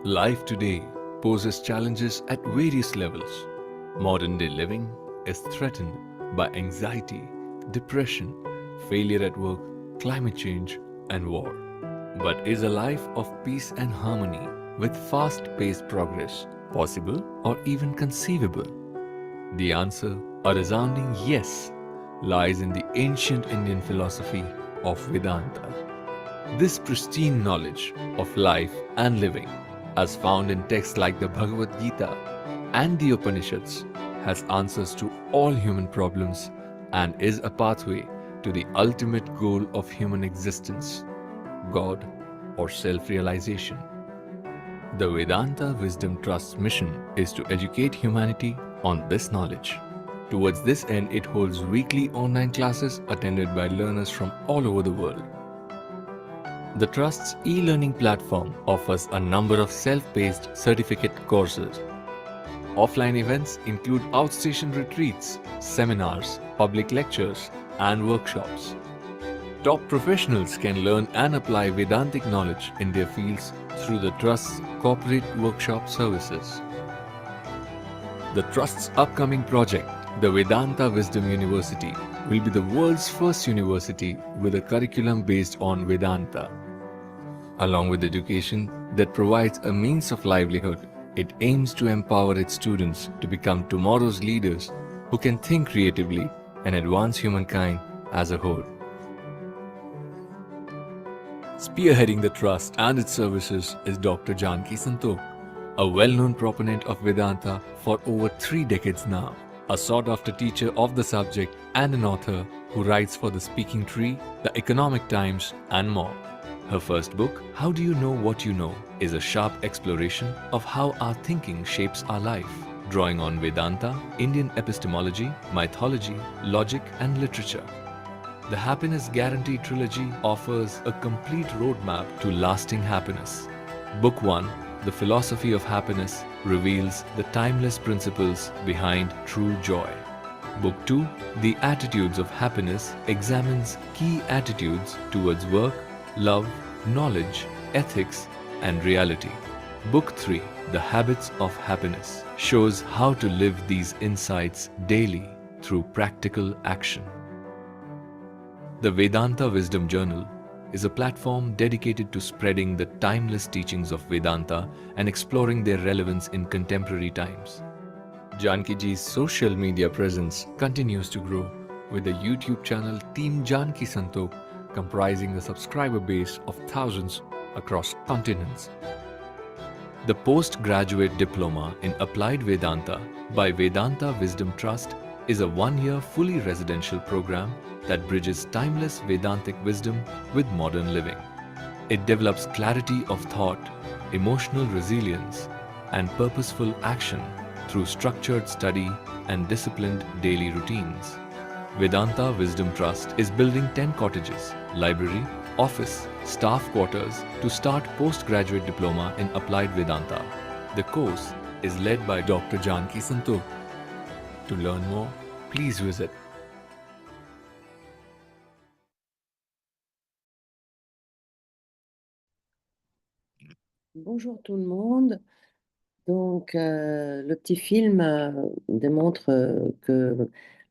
Life today poses challenges at various levels. Modern day living is threatened by anxiety, depression, failure at work, climate change, and war. But is a life of peace and harmony with fast paced progress possible or even conceivable? The answer, a resounding yes, lies in the ancient Indian philosophy of Vedanta. This pristine knowledge of life and living, as found in texts like the Bhagavad Gita and the Upanishads, has answers to all human problems and is a pathway to the ultimate goal of human existence, God or self realization. The Vedanta Wisdom Trust's mission is to educate humanity on this knowledge. Towards this end, it holds weekly online classes attended by learners from all over the world. The Trust's e-learning platform offers a number of self-paced certificate courses. Offline events include outstation retreats, seminars, public lectures, and workshops. Top professionals can learn and apply Vedantic knowledge in their fields through the Trust's corporate workshop services. The Trust's upcoming project, the Vedanta Wisdom University, will be the world's first university with a curriculum based on Vedanta. Along with education that provides a means of livelihood, it aims to empower its students to become tomorrow's leaders who can think creatively and advance humankind as a whole. Spearheading the trust and its services is Dr. Janki Santok, a well-known proponent of Vedanta for over 3 decades now, a sought-after teacher of the subject and an author who writes for The Speaking Tree, The Economic Times, and more. Her first book, How Do You Know What You Know, is a sharp exploration of how our thinking shapes our life, drawing on Vedanta, Indian epistemology, mythology, logic, and literature. The Happiness Guarantee trilogy offers a complete roadmap to lasting happiness. Book 1, The Philosophy of Happiness, reveals the timeless principles behind true joy. Book 2, The Attitudes of Happiness, examines key attitudes towards work, love, knowledge, ethics, and reality. Book 3, The Habits of Happiness, shows how to live these insights daily through practical action. The Vedanta Wisdom Journal is a platform dedicated to spreading the timeless teachings of Vedanta and exploring their relevance in contemporary times. Janki Ji's social media presence continues to grow, with the YouTube channel Team Janki Santok comprising a subscriber base of thousands across continents. The Postgraduate Diploma in Applied Vedanta by Vedanta Wisdom Trust is a 1-year fully residential program that bridges timeless Vedantic wisdom with modern living. It develops clarity of thought, emotional resilience, and purposeful action through structured study and disciplined daily routines. Vedanta Wisdom Trust is building 10 cottages, library, office, staff quarters to start postgraduate diploma in Applied Vedanta. The course is led by Dr. Janki Santok. To learn more, please visit Bonjour tout le monde. Donc, le petit film démontre que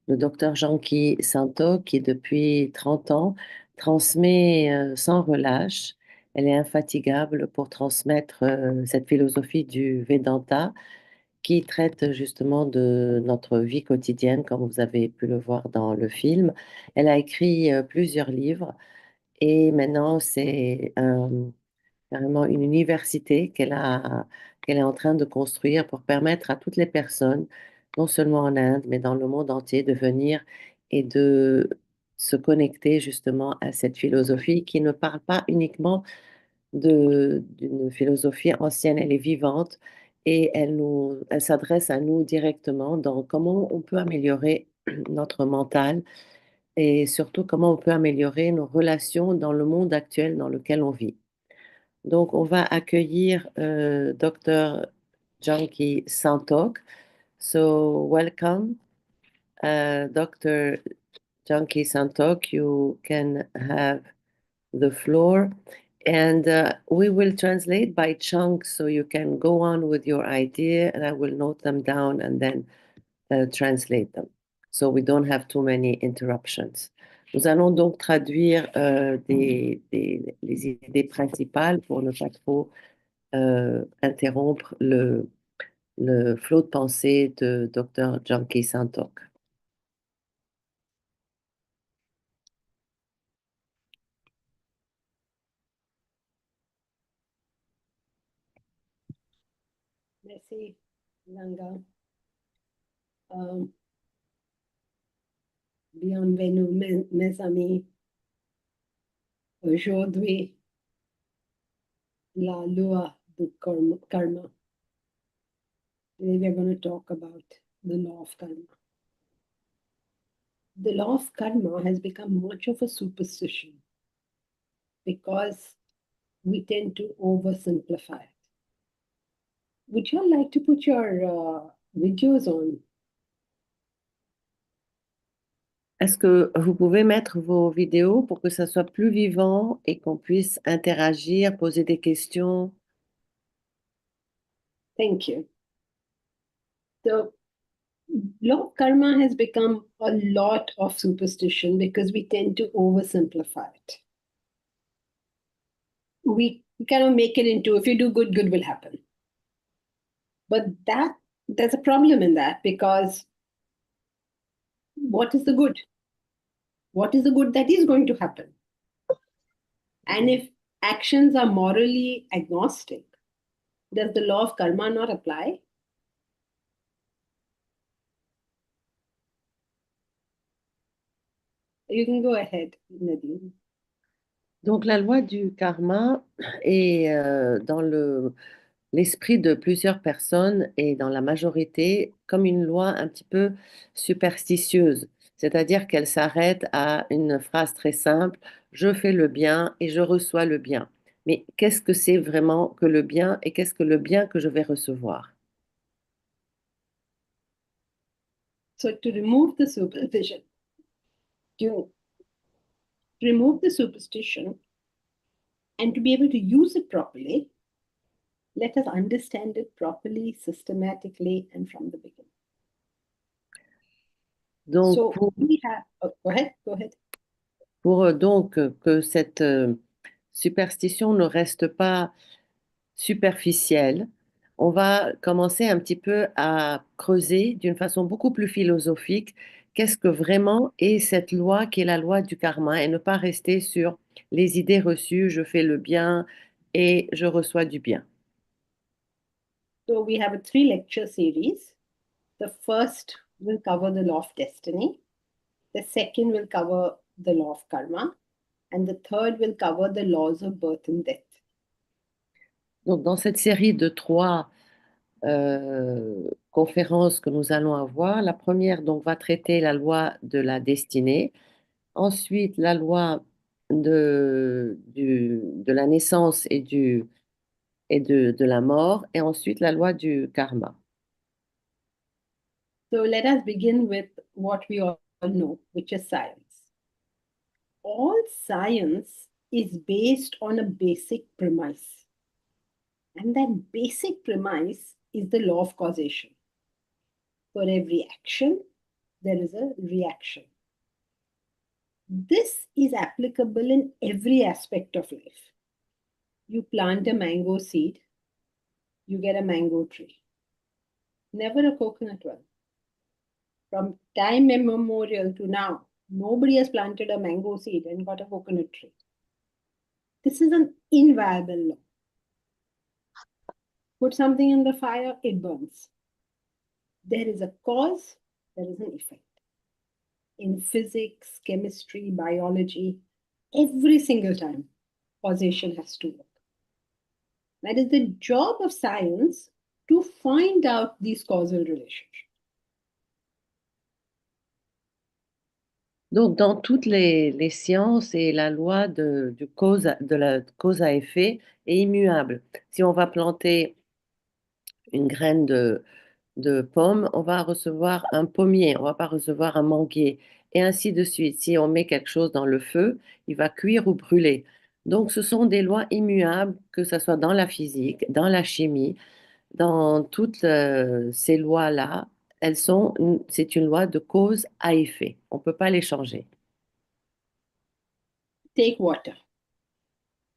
le docteur Janki Santok, qui depuis 30 ans transmet sans relâche, elle est infatigable pour transmettre cette philosophie du Vedanta qui traite justement de notre vie quotidienne, comme vous avez pu le voir dans le film. Elle a écrit plusieurs livres et maintenant c'est carrément une université qu'elle est en train de construire pour permettre à toutes les personnes, non seulement en Inde, mais dans le monde entier, de venir et de se connecter justement à cette philosophie qui ne parle pas uniquement d'une philosophie ancienne, elle est vivante et elle s'adresse à nous directement dans comment on peut améliorer notre mental et surtout comment on peut améliorer nos relations dans le monde actuel dans lequel on vit. Donc, on va accueillir Dr. Janki Santok. So, welcome, Dr. Janki Santok. You can have the floor. And we will translate by chunks so you can go on with your idea and I will note them down and then translate them. So we don't have too many interruptions. Nous allons donc traduire les idées principales pour ne pas trop interrompre le flot de pensée de Dr. Janki Santok. Merci, Langa. Bienvenue, mes amis. Aujourd'hui, la loi du karma. Today we are going to talk about the law of karma. The law of karma has become much of a superstition because we tend to oversimplify it. Would you all like to put your videos on? Est-ce que vous pouvez mettre vos vidéos pour que ça soit plus vivant et qu'on puisse interagir, poser des questions? Thank you. The law of karma has become a lot of superstition because we tend to oversimplify it. We kind of make it into if you do good, good will happen. But there's a problem in that because what is the good? What is the good that is going to happen? And if actions are morally agnostic, does the law of karma not apply? You can go ahead, Nadine. Donc la loi du karma est dans l'esprit de plusieurs personnes et dans la majorité comme une loi un petit peu superstitieuse, c'est-à-dire qu'elle s'arrête à une phrase très simple, je fais le bien et je reçois le bien. Mais qu'est-ce que c'est vraiment que le bien et qu'est-ce que le bien que je vais recevoir? So to remove the superstition, to remove the superstition and to be able to use it properly, let us understand it properly, systematically, and from the beginning. Donc, So we have, go ahead. pour donc que cette superstition ne reste pas superficielle, on va commencer un petit peu à creuser d'une façon beaucoup plus philosophique qu'est-ce que vraiment est cette loi qui est la loi du karma et ne pas rester sur les idées reçues, je fais le bien et je reçois du bien. So we have a 3-lecture series. The first will cover the law of destiny. The second will cover the law of karma. And the third will cover the laws of birth and death. Donc, dans cette série de 3 conférences que nous allons avoir, la première donc, va traiter la loi de la destinée, ensuite la loi de la naissance et de la mort, et ensuite la loi du karma. So let us begin with what we all know, which is science. All science is based on a basic premise. And that basic premise is the law of causation. For every action, there is a reaction. This is applicable in every aspect of life. You plant a mango seed, you get a mango tree. Never a coconut one. From time immemorial to now, nobody has planted a mango seed and got a coconut tree. This is an inviolable law. Put something in the fire, it burns. There is a cause, there is an effect. In physics, chemistry, biology, every single time, causation has to work. That is the job of science to find out these causal relationships. Donc, dans toutes les sciences et la loi de la cause à effet est immuable. Si on va planter une graine de pomme, on va recevoir un pommier, on va pas recevoir un manguier, et ainsi de suite. Si on met quelque chose dans le feu, il va cuire ou brûler. Donc, ce sont des lois immuables, que ce soit dans la physique, dans la chimie, dans toutes ces lois-là. C'est une loi de cause à effet. On ne peut pas les changer. Take water.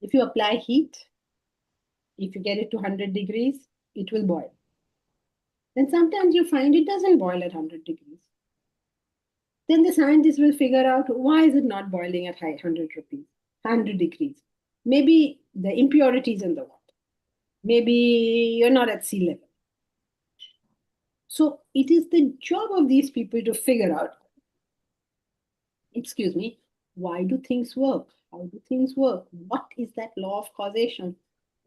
If you apply heat, if you get it to 100 degrees, it will boil. And sometimes you find it doesn't boil at 100 degrees. Then the scientists will figure out why is it not boiling at 100 degrees. Maybe the impurities in the water. Maybe you're not at sea level. So it is the job of these people to figure out, excuse me, why do things work? How do things work? What is that law of causation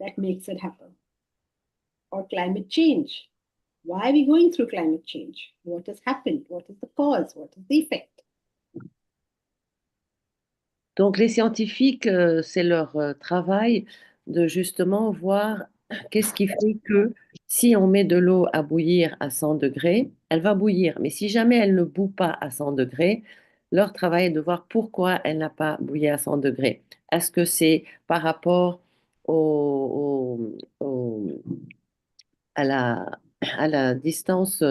that makes it happen? Or climate change. Why are we going through climate change? What has happened? What is the cause? What is the effect? Donc, les scientifiques, c'est leur travail de justement voir qu'est-ce qui fait que si on met de l'eau à bouillir à 100 degrés, elle va bouillir. Mais si jamais elle ne bout pas à 100 degrés, leur travail est de voir pourquoi elle n'a pas bouilli à 100 degrés. Est-ce que c'est par rapport à la distance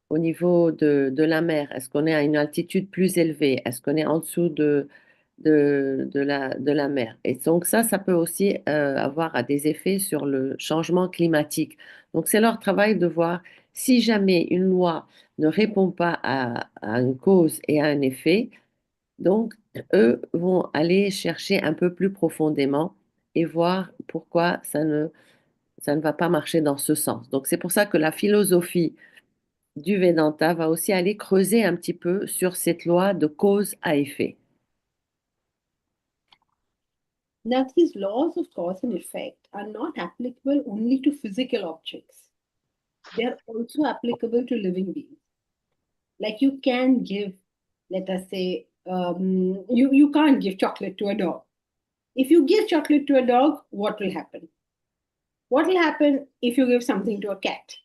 au niveau de la mer? Est-ce qu'on est à une altitude plus élevée? Est-ce qu'on est en dessous de la mer? Et donc ça peut aussi avoir des effets sur le changement climatique. Donc c'est leur travail de voir si jamais une loi ne répond pas à une cause et à un effet, donc eux vont aller chercher un peu plus profondément et voir pourquoi ça ne va pas marcher dans ce sens. Donc c'est pour ça que la philosophie du Vedanta va aussi aller creuser un petit peu sur cette loi de cause à effet. Now, these laws of cause and effect are not applicable only to physical objects. They are also applicable to living beings. Like you can give, let us say, you can't give chocolate to a dog. If you give chocolate to a dog, what will happen? What will happen if you give something to a cat?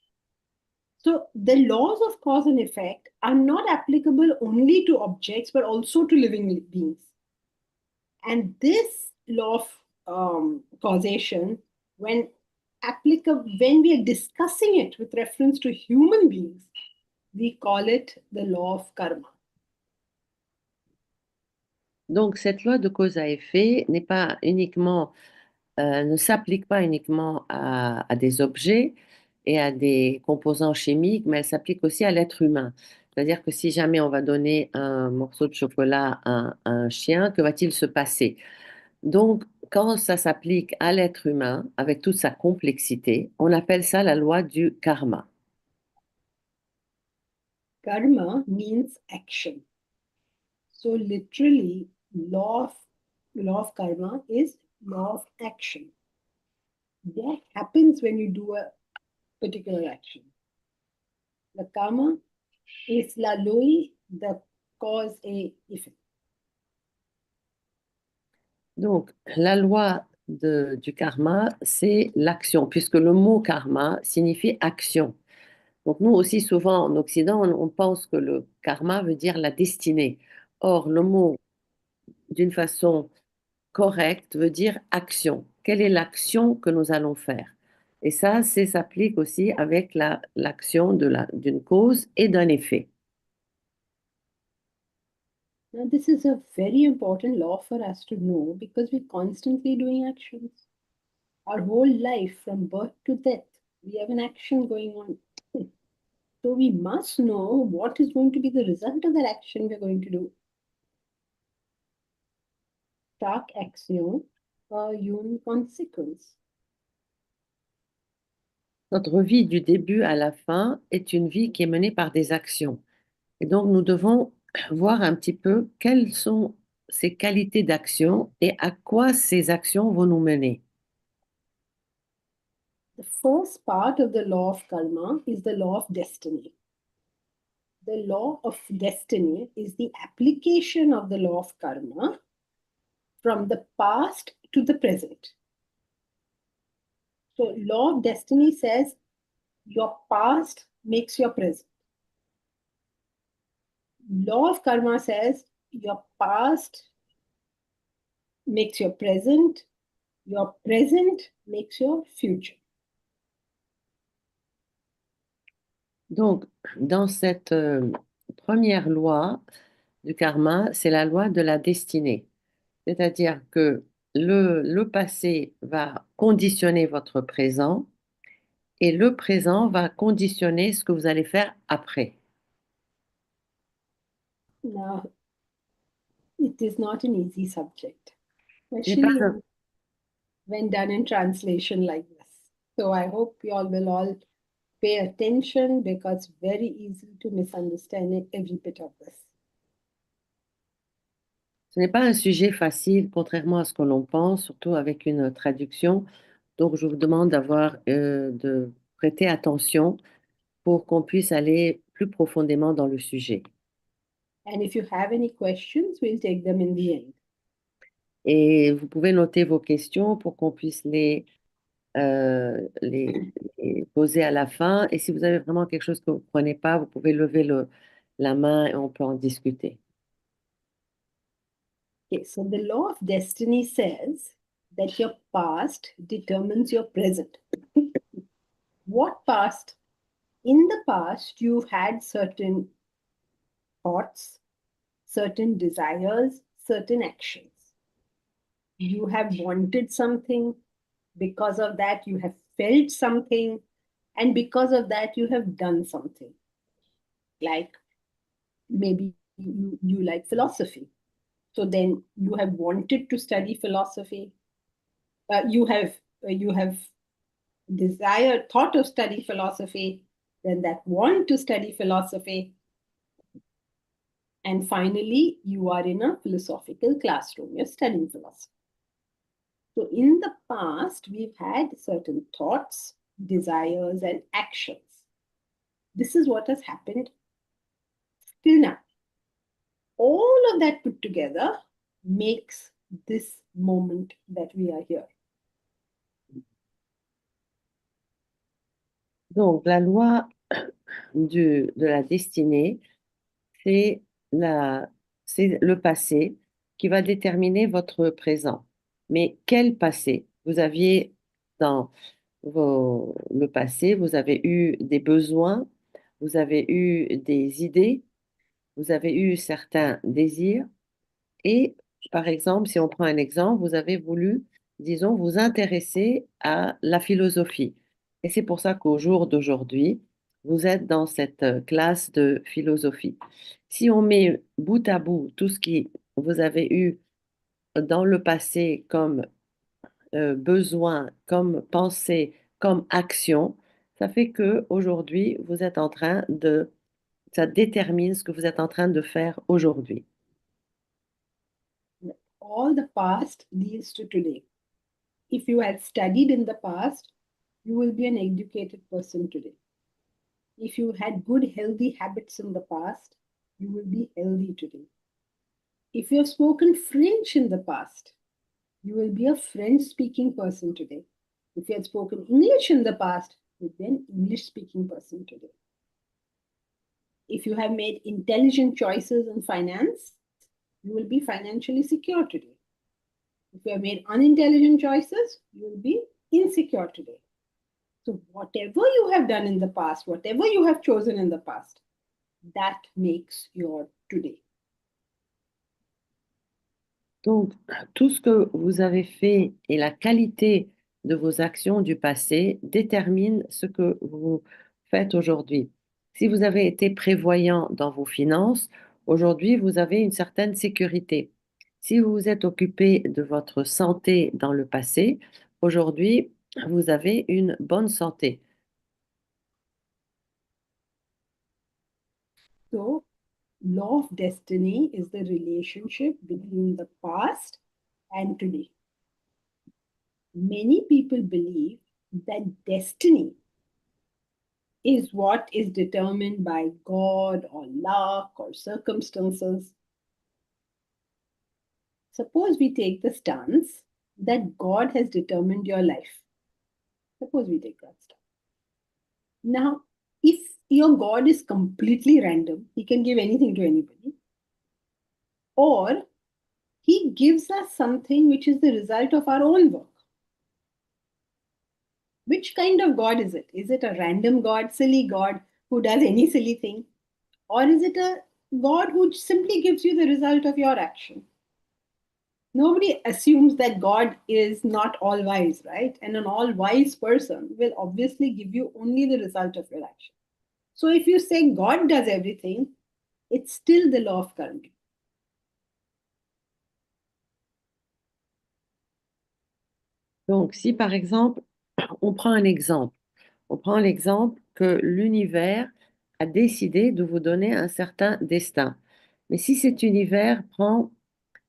So the laws of cause and effect are not applicable only to objects, but also to living beings. And this law of causation, when we are discussing it with reference to human beings, we call it the law of karma. Donc cette loi de cause à effet ne s'applique pas uniquement à des objets et à des composants chimiques, mais elle s'applique aussi à l'être humain. C'est-à-dire que si jamais on va donner un morceau de chocolat à un chien, que va-t-il se passer? Donc, quand ça s'applique à l'être humain, avec toute sa complexité, on appelle ça la loi du karma. Karma means action. So literally, law of karma is law of action. What happens when you do a particular action? The karma is la loi, the cause et effect. Donc, la loi du karma, c'est l'action, puisque le mot karma signifie action. Donc, nous aussi, souvent en Occident, on pense que le karma veut dire la destinée. Or, le mot, d'une façon correcte, veut dire action. Quelle est l'action que nous allons faire? Et ça s'applique aussi avec l'action d'une cause et d'un effet. Now, this is a very important law for us to know because we're constantly doing actions. Our whole life, from birth to death, we have an action going on. So we must know what is going to be the result of that action we're going to do. Chaque action a une conséquence. Notre vie du début à la fin est une vie qui est menée par des actions. Et donc, nous devons voir un petit peu quelles sont ces qualités d'action et à quoi ces actions vont nous mener. The first part of the law of karma is the law of destiny. The law of destiny is the application of the law of karma from the past to the present. So, law of destiny says your past makes your present. Law of karma says your past makes your present makes your future. Donc, dans cette première loi du karma, c'est la loi de la destinée. C'est-à-dire que le passé va conditionner votre présent et le présent va conditionner ce que vous allez faire après. Now, it is not an easy subject, Ce n'est pas especially un- when done in translation like this. So I hope you all will all pay attention because it's very easy to misunderstand every bit of this. ce n'est pas un sujet facile, contrairement à ce que l'on pense, surtout avec une traduction. Donc, je vous demande de prêter attention pour qu'on puisse aller plus profondément dans le sujet. And if you have any questions, we'll take them in the end. Et vous pouvez noter vos questions pour qu'on puisse les poser à la fin. Et si vous avez vraiment quelque chose que vous ne prenez pas, vous pouvez lever la main et on peut en discuter. Okay, so the law of destiny says that your past determines your present. What past? In the past, you've had certain thoughts, certain desires, certain actions. You have wanted something. Because of that, you have felt something. And because of that, you have done something. Like maybe you like philosophy. So then you have wanted to study philosophy. You have desired, thought of study philosophy, then that want to study philosophy. And finally, you are in a philosophical classroom, you're studying philosophy. So in the past, we've had certain thoughts, desires, and actions. This is what has happened till now. All of that put together makes this moment that we are here. Donc, la loi de la destinée, c'est c'est le passé qui va déterminer votre présent. Mais quel passé? Vous aviez dans le passé, vous avez eu des besoins, vous avez eu des idées, vous avez eu certains désirs et, par exemple, si on prend un exemple, vous avez voulu, disons, vous intéresser à la philosophie. Et c'est pour ça qu'au jour d'aujourd'hui, vous êtes dans cette classe de philosophie. Si on met bout à bout tout ce qui vous avez eu dans le passé comme besoin, comme pensée, comme action, ça fait que aujourd'hui vous êtes en train ça détermine ce que vous êtes en train de faire aujourd'hui. All the past leads to today. If you had studied in the past, you will be an educated person today. If you had good, healthy habits in the past, you will be healthy today. If you have spoken French in the past, you will be a French speaking person today. If you had spoken English in the past, you will be an English speaking person today. If you have made intelligent choices in finance, you will be financially secure today. If you have made unintelligent choices, you will be insecure today. So, whatever you have done in the past, whatever you have chosen in the past, that makes your today. Donc, tout ce que vous avez fait et la qualité de vos actions du passé détermine ce que vous faites aujourd'hui. Si vous avez été prévoyant dans vos finances, aujourd'hui, vous avez une certaine sécurité. Si vous vous êtes occupé de votre santé dans le passé, aujourd'hui, vous avez une bonne santé. So, law of destiny is the relationship between the past and today. Many people believe that destiny is what is determined by God or luck or circumstances. Suppose we take the stance that God has determined your life. Suppose we take that stance. Now, if your God is completely random, he can give anything to anybody, or He gives us something which is the result of our own work. Which kind of God is it? Is it a random God, silly God who does any silly thing? Or is it a God who simply gives you the result of your action? Nobody assumes that God is not all wise, right? And an all wise person will obviously give you only the result of your action. So if you say God does everything, it's still the law of karma. Donc, si par exemple, on prend un exemple, on prend l'exemple que l'univers a décidé de vous donner un certain destin. Mais si cet univers prend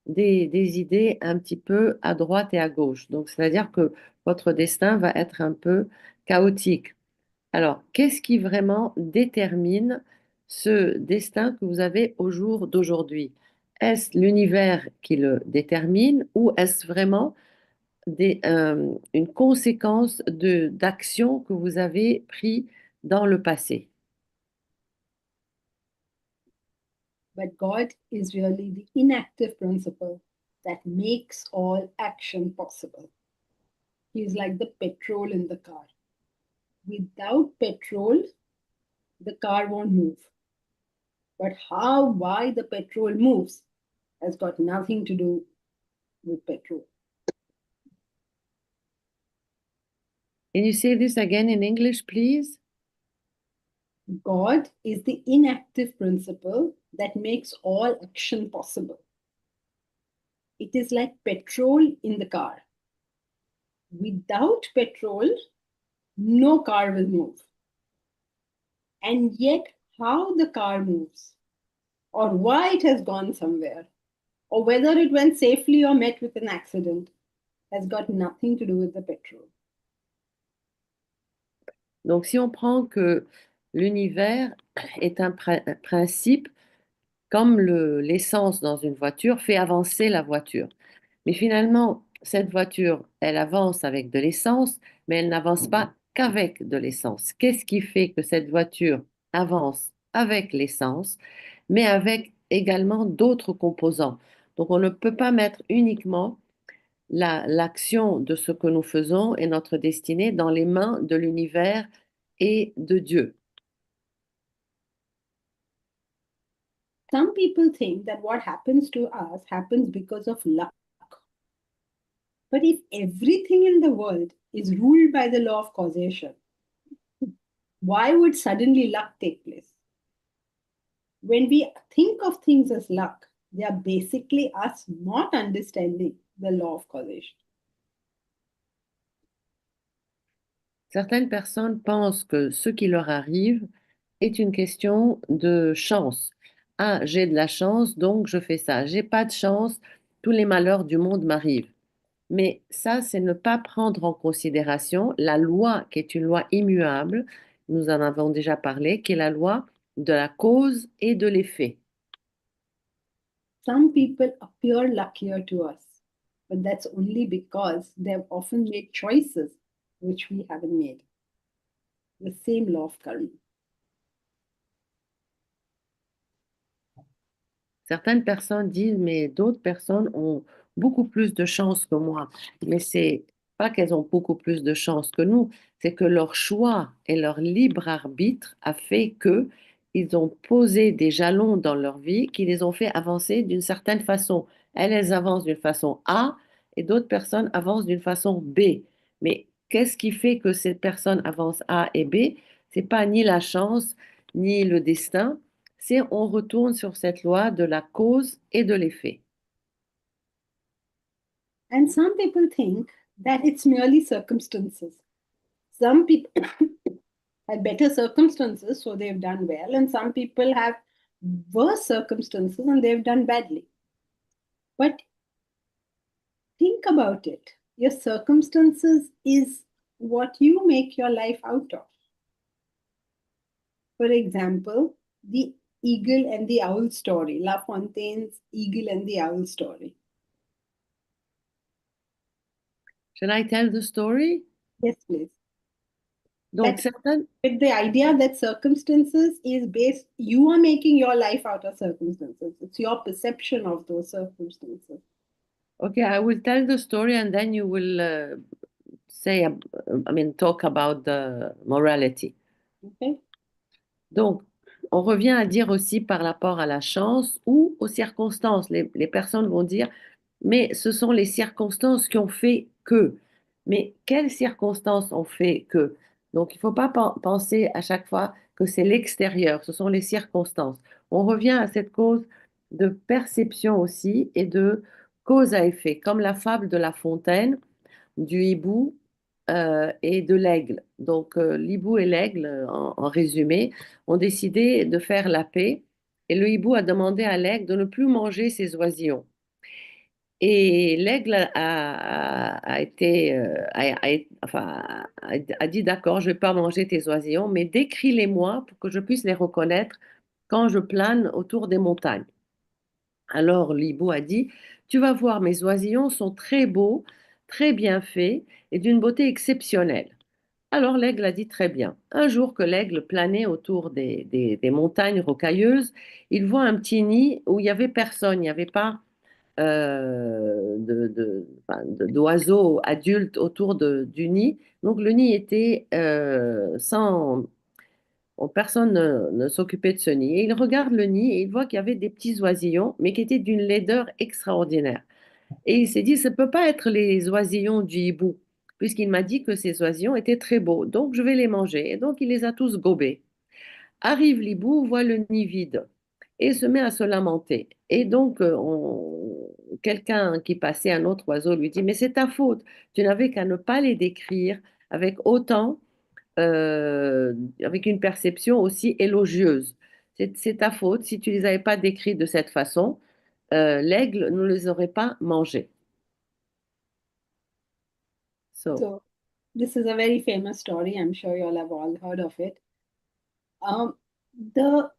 des idées un petit peu à droite et à gauche, donc c'est-à-dire que votre destin va être un peu chaotique. Alors, qu'est-ce qui vraiment détermine ce destin que vous avez au jour d'aujourd'hui? Est-ce l'univers qui le détermine ou est-ce vraiment une conséquence d'actions que vous avez prises dans le passé? But God is really the inactive principle that makes all action possible. He is like the petrol in the car. Without petrol, the car won't move. But how, why the petrol moves has got nothing to do with petrol. Can you say this again in English, please? God is the inactive principle that makes all action possible. It is like petrol in the car. Without petrol, no car will move. And yet, how the car moves, or why it has gone somewhere, or whether it went safely or met with an accident, has got nothing to do with the petrol. Donc, si on prend que l'univers est un principe, comme l'essence dans une voiture fait avancer la voiture. Mais finalement, cette voiture, elle avance avec de l'essence, mais elle n'avance pas qu'avec de l'essence. Qu'est-ce qui fait que cette voiture avance avec l'essence, mais avec également d'autres composants? Donc, on ne peut pas mettre uniquement l'action de ce que nous faisons et notre destinée dans les mains de l'univers et de Dieu. Some people think that what happens to us happens because of luck. But if everything in the world is ruled by the law of causation, why would suddenly luck take place? When we think of things as luck, they are basically us not understanding the law of causation. Certaines personnes pensent que ce qui leur arrive est une question de chance. Ah, j'ai de la chance, donc je fais ça. J'ai pas de chance, tous les malheurs du monde m'arrivent. Mais ça, c'est ne pas prendre en considération la loi qui est une loi immuable, nous en avons déjà parlé, qui est la loi de la cause et de l'effet. Some people appear luckier to us, but that's only because they've often made choices which we haven't made. The same law of karma. Certaines personnes disent, mais d'autres personnes ont beaucoup plus de chance que moi. Mais c'est pas qu'elles ont beaucoup plus de chance que nous, c'est que leur choix et leur libre arbitre a fait que ils ont posé des jalons dans leur vie qui les ont fait avancer d'une certaine façon. Elles avancent d'une façon A et d'autres personnes avancent d'une façon B. Mais qu'est-ce qui fait que ces personnes avancent A et B? C'est pas ni la chance ni le destin, c'est on retourne sur cette loi de la cause et de l'effet. And some people think that it's merely circumstances. Some people had better circumstances, so they've done well, and some people have worse circumstances and they've done badly. But think about it. Your circumstances is what you make your life out of. For example, the eagle and the owl story, La Fontaine's Eagle and the Owl story. Shall I tell the story? Yes, please. Donc, That- certaines, With the idea that circumstances is based, you are making your life out of circumstances. It's your perception of those circumstances. Okay, I will tell the story and then you will talk about the morality. Okay. Donc, on revient à dire aussi par rapport à la chance ou aux circonstances. Les personnes vont dire, mais ce sont les circonstances qui ont fait que. Mais quelles circonstances ont fait que? Donc, il ne faut pas penser à chaque fois que c'est l'extérieur, ce sont les circonstances. On revient à cette cause de perception aussi et de cause à effet, comme la fable de La Fontaine du hibou et de l'aigle. Donc, l'hibou et l'aigle, en résumé, ont décidé de faire la paix et le hibou a demandé à l'aigle de ne plus manger ses oisillons. Et l'aigle a été, a dit d'accord, je ne vais pas manger tes oisillons, mais décris-les-moi pour que je puisse les reconnaître quand je plane autour des montagnes. Alors l'hibou a dit, tu vas voir, mes oisillons sont très beaux, très bien faits et d'une beauté exceptionnelle. Alors l'aigle a dit très bien. Un jour que l'aigle planait autour des montagnes rocailleuses, il voit un petit nid où il n'y avait personne, il n'y avait pas d'oiseaux adultes autour du nid. Donc le nid était sans... Personne ne s'occupait de ce nid. Et il regarde le nid et il voit qu'il y avait des petits oisillons, mais qui étaient d'une laideur extraordinaire. Et il s'est dit, ça ne peut pas être les oisillons du hibou, puisqu'il m'a dit que ces oisillons étaient très beaux. Donc je vais les manger. Et donc il les a tous gobés. Arrive l'hibou, voit le nid vide et se met à se lamenter. Et donc, quelqu'un qui passait, un autre oiseau, lui dit, mais c'est ta faute, tu n'avais qu'à ne pas les décrire avec autant, avec une perception aussi élogieuse. C'est ta faute, si tu les avais pas décrits de cette façon, l'aigle ne les aurait pas mangés. So, So this is a very famous story. I'm sure you all have all heard of it. Um, the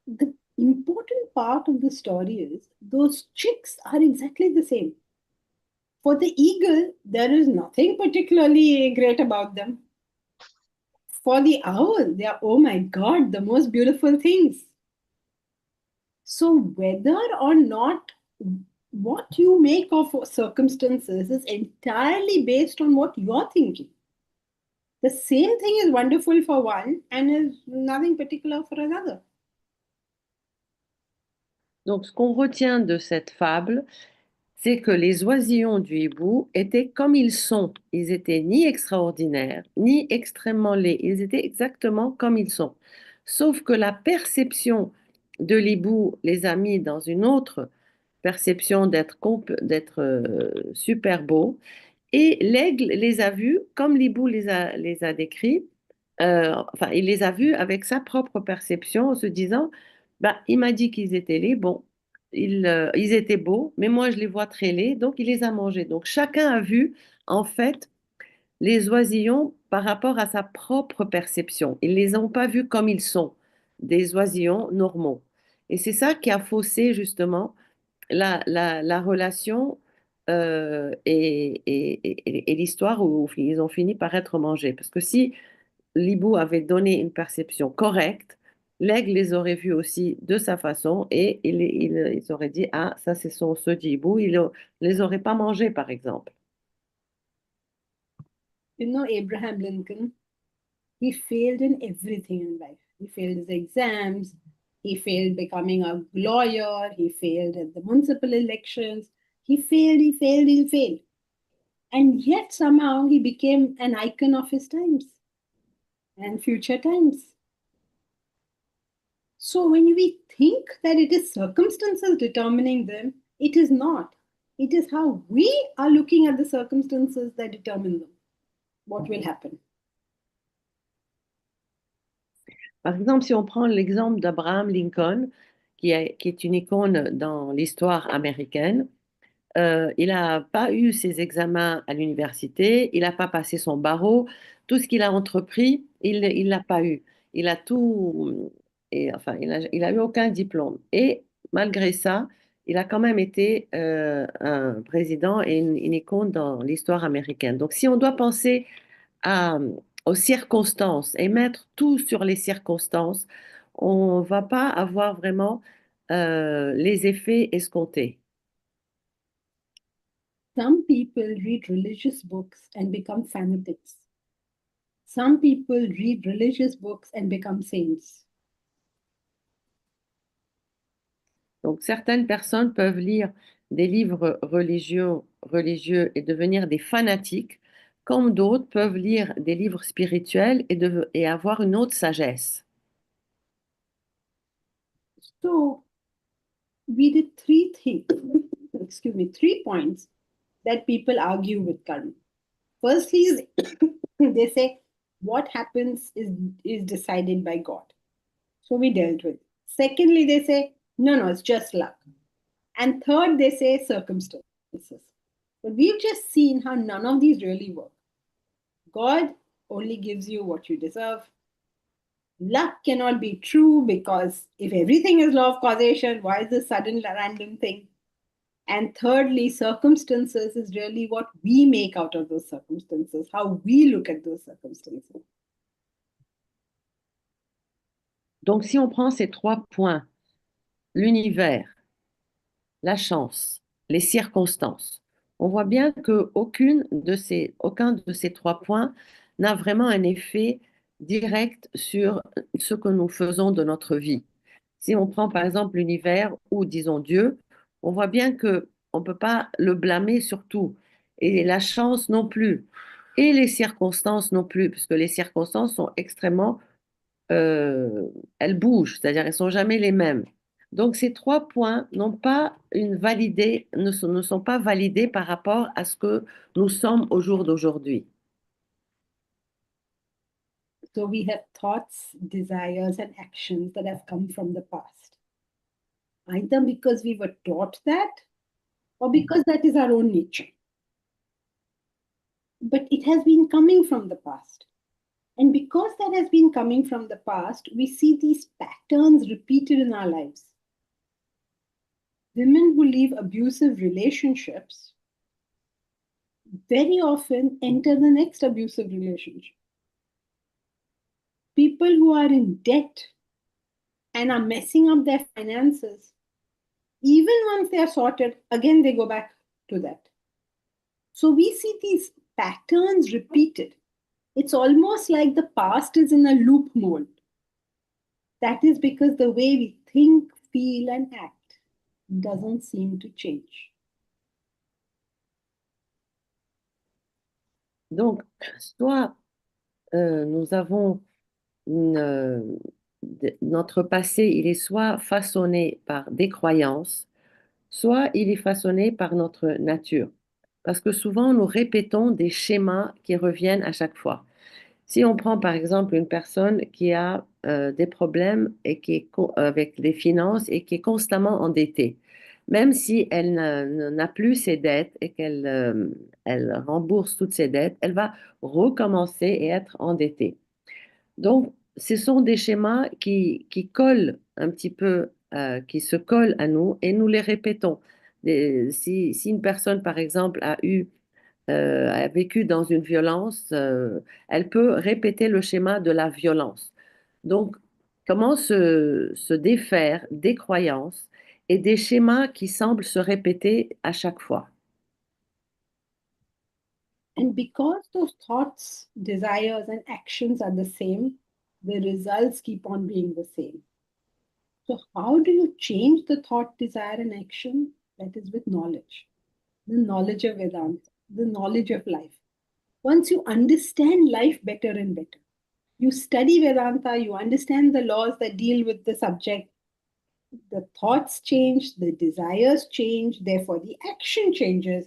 the important part of the story is those chicks are exactly the same. For the eagle, there is nothing particularly great about them. For the owl, they are, oh my God, the most beautiful things. So, whether or not what you make of circumstances is entirely based on what you're thinking. The same thing is wonderful for one and is nothing particular for another. donc, ce qu'on retient de cette fable, c'est que les oisillons du hibou étaient comme ils sont. Ils étaient ni extraordinaires, ni extrêmement laids. Ils étaient exactement comme ils sont. Sauf que la perception de l'hibou les a mis dans une autre perception d'être super beaux. Et l'aigle les a vus comme l'hibou les a décrits. Enfin, il les a vus avec sa propre perception en se disant, bah, il m'a dit qu'ils étaient laids, bon, ils étaient beaux, mais moi je les vois très laids, donc il les a mangés. Donc chacun a vu en fait les oisillons par rapport à sa propre perception. Ils ne les ont pas vus comme ils sont, des oisillons normaux. Et c'est ça qui a faussé justement la relation et l'histoire où ils ont fini par être mangés. Parce que si l'hibou avait donné une perception correcte, l'aigle les aurait vus aussi de sa façon et ils auraient dit, ah, ça c'est son ceux d'hibou, il ne les aurait pas mangés, par exemple. You know, Abraham Lincoln, he failed in everything in life. He failed his exams, he failed becoming a lawyer, he failed at the municipal elections. He failed, he failed, he failed. And yet somehow he became an icon of his times and future times. So when we think that it is circumstances determining them, it is not. It is how we are looking at the circumstances that determine them, what will happen. Par exemple, si on prend l'exemple d'Abraham Lincoln, qui est une icône dans l'histoire américaine, il n'a pas eu ses examens à l'université, il n'a pas passé son barreau, tout ce qu'il a entrepris, il l'a pas eu. Il a tout, et, enfin, il a eu aucun diplôme. Et malgré ça, il a quand même été un président et une icône dans l'histoire américaine. Donc, si on doit penser à, aux circonstances et mettre tout sur les circonstances, on ne va pas avoir vraiment les effets escomptés. Some people read religious books and become fanatics. Some people read religious books and become saints. Donc, certaines personnes peuvent lire des livres religieux et devenir des fanatiques, comme d'autres peuvent lire des livres spirituels et avoir une autre sagesse. So we did three things, excuse me, 3 points that people argue with karma. Firstly, they say what happens is decided by God. So we dealt with it. Secondly, they say, no, it's just luck. And third, they say circumstances. But we've just seen how none of these really work. God only gives you what you deserve. Luck cannot be true because if everything is law of causation, why is this sudden random thing? And thirdly, circumstances is really what we make out of those circumstances, how we look at those circumstances. Donc, si on prend ces 3 points, l'univers, la chance, les circonstances, on voit bien que aucun de ces 3 points n'a vraiment un effet direct sur ce que nous faisons de notre vie. Si on prend par exemple l'univers ou disons Dieu, on voit bien que on ne peut pas le blâmer sur tout. Et la chance non plus. Et les circonstances non plus, puisque les circonstances sont extrêmement elles bougent, c'est-à-dire elles sont jamais les mêmes. Donc ces 3 points n'ont pas ne sont pas validés par rapport à ce que nous sommes au jour d'aujourd'hui. So we have thoughts, desires, and actions that have come from the past. Either because we were taught that or because that is our own nature. But it has been coming from the past. And because that has been coming from the past, we see these patterns repeated in our lives. Women who leave abusive relationships very often enter the next abusive relationship. People who are in debt and are messing up their finances, even once they are sorted, again they go back to that. So we see these patterns repeated. It's almost like the past is in a loop mode. That is because the way we think, feel, and act doesn't seem to change. Donc, soit nous avons notre passé, il est soit façonné par des croyances, soit il est façonné par notre nature. Parce que souvent, nous répétons des schémas qui reviennent à chaque fois. Si on prend par exemple une personne qui a des problèmes et avec les finances et qui est constamment endettée, même si elle n'a plus ses dettes et elle rembourse toutes ses dettes, elle va recommencer et être endettée. Donc, ce sont des schémas qui collent un petit peu, qui se collent à nous et nous les répétons. Si une personne, par exemple, a vécu dans une violence, elle peut répéter le schéma de la violence. Donc, comment se défaire des croyances et des schémas qui semblent se répéter à chaque fois? And because those thoughts, desires, and actions are the same, the results keep on being the same. So, how do you change the thought, desire, and action? That is with knowledge, the knowledge of Vedanta, the knowledge of life. Once you understand life better and better, you study Vedanta, you understand the laws that deal with the subject, the thoughts change, the desires change, therefore the action changes,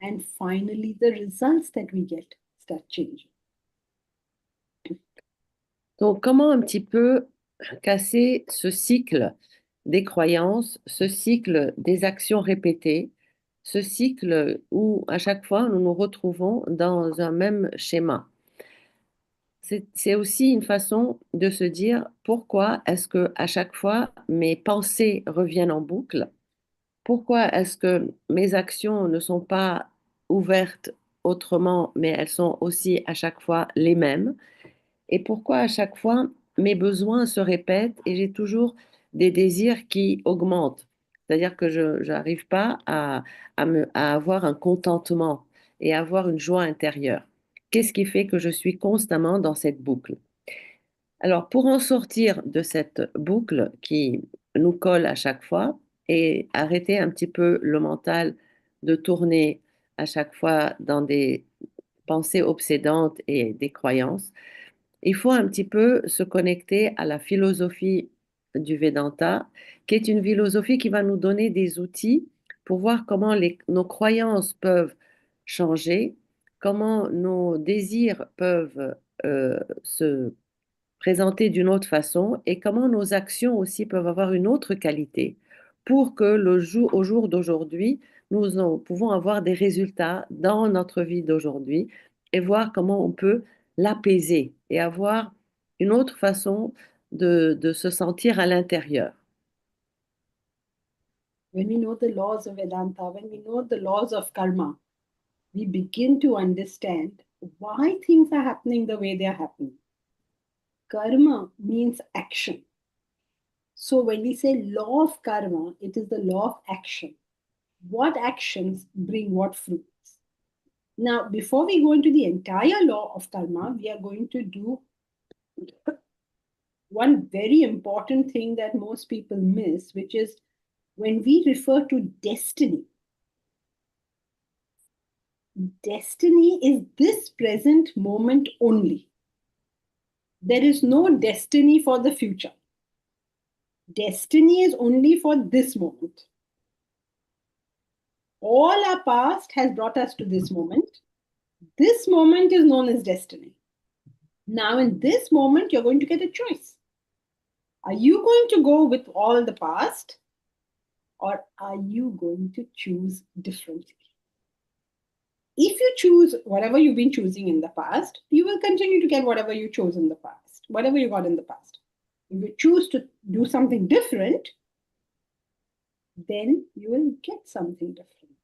and finally the results that we get start changing. Donc, comment un petit peu casser ce cycle des croyances, ce cycle des actions répétées, ce cycle où à chaque fois nous nous retrouvons dans un même schéma? C'est aussi une façon de se dire pourquoi est-ce que à chaque fois mes pensées reviennent en boucle? Pourquoi est-ce que mes actions ne sont pas ouvertes autrement, mais elles sont aussi à chaque fois les mêmes? Et pourquoi à chaque fois mes besoins se répètent et j'ai toujours des désirs qui augmentent? C'est-à-dire que je n'arrive pas à avoir un contentement et avoir une joie intérieure. Qu'est-ce qui fait que je suis constamment dans cette boucle? Alors, pour en sortir de cette boucle qui nous colle à chaque fois et arrêter un petit peu le mental de tourner à chaque fois dans des pensées obsédantes et des croyances, il faut un petit peu se connecter à la philosophie du Vedanta, qui est une philosophie qui va nous donner des outils pour voir comment nos croyances peuvent changer, comment nos désirs peuvent se présenter d'une autre façon et comment nos actions aussi peuvent avoir une autre qualité pour que au jour d'aujourd'hui, pouvons avoir des résultats dans notre vie d'aujourd'hui et voir comment on peut l'apaiser et avoir une autre façon de se sentir à l'intérieur. When we know the laws of Vedanta, when we know the laws of karma, we begin to understand why things are happening the way they are happening. Karma means action. So when we say law of karma, it is the law of action. What actions bring what fruits? Now, before we go into the entire law of karma, we are going to do one very important thing that most people miss, which is when we refer to destiny. Destiny is this present moment only. There is no destiny for the future. Destiny is only for this moment. All our past has brought us to this moment. This moment is known as destiny. Now, in this moment, you're going to get a choice. Are you going to go with all the past, or are you going to choose differently? If you choose whatever you've been choosing in the past, you will continue to get whatever you chose in the past, whatever you got in the past. If you choose to do something different, then you will get something different.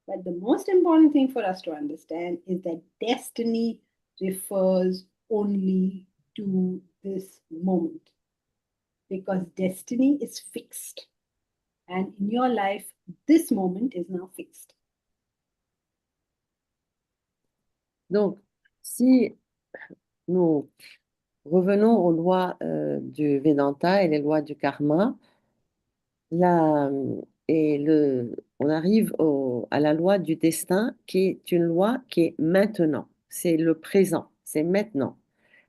But the most important thing for us to understand is that destiny refers only to this moment, because destiny is fixed. And in your life, this moment is now fixed. Donc, si nous revenons aux lois du Vedanta et les lois du karma, là, on arrive à la loi du destin qui est une loi qui est maintenant, c'est le présent, c'est maintenant.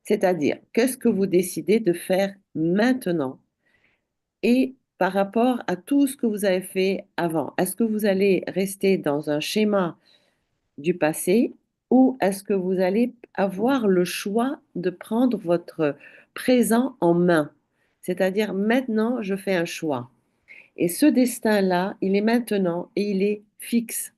C'est-à-dire, qu'est-ce que vous décidez de faire maintenant et par rapport à tout ce que vous avez fait avant? Est-ce que vous allez rester dans un schéma du passé ou est-ce que vous allez avoir le choix de prendre votre présent en main? C'est-à-dire, maintenant, je fais un choix. Et ce destin-là, il est maintenant et il est fixe.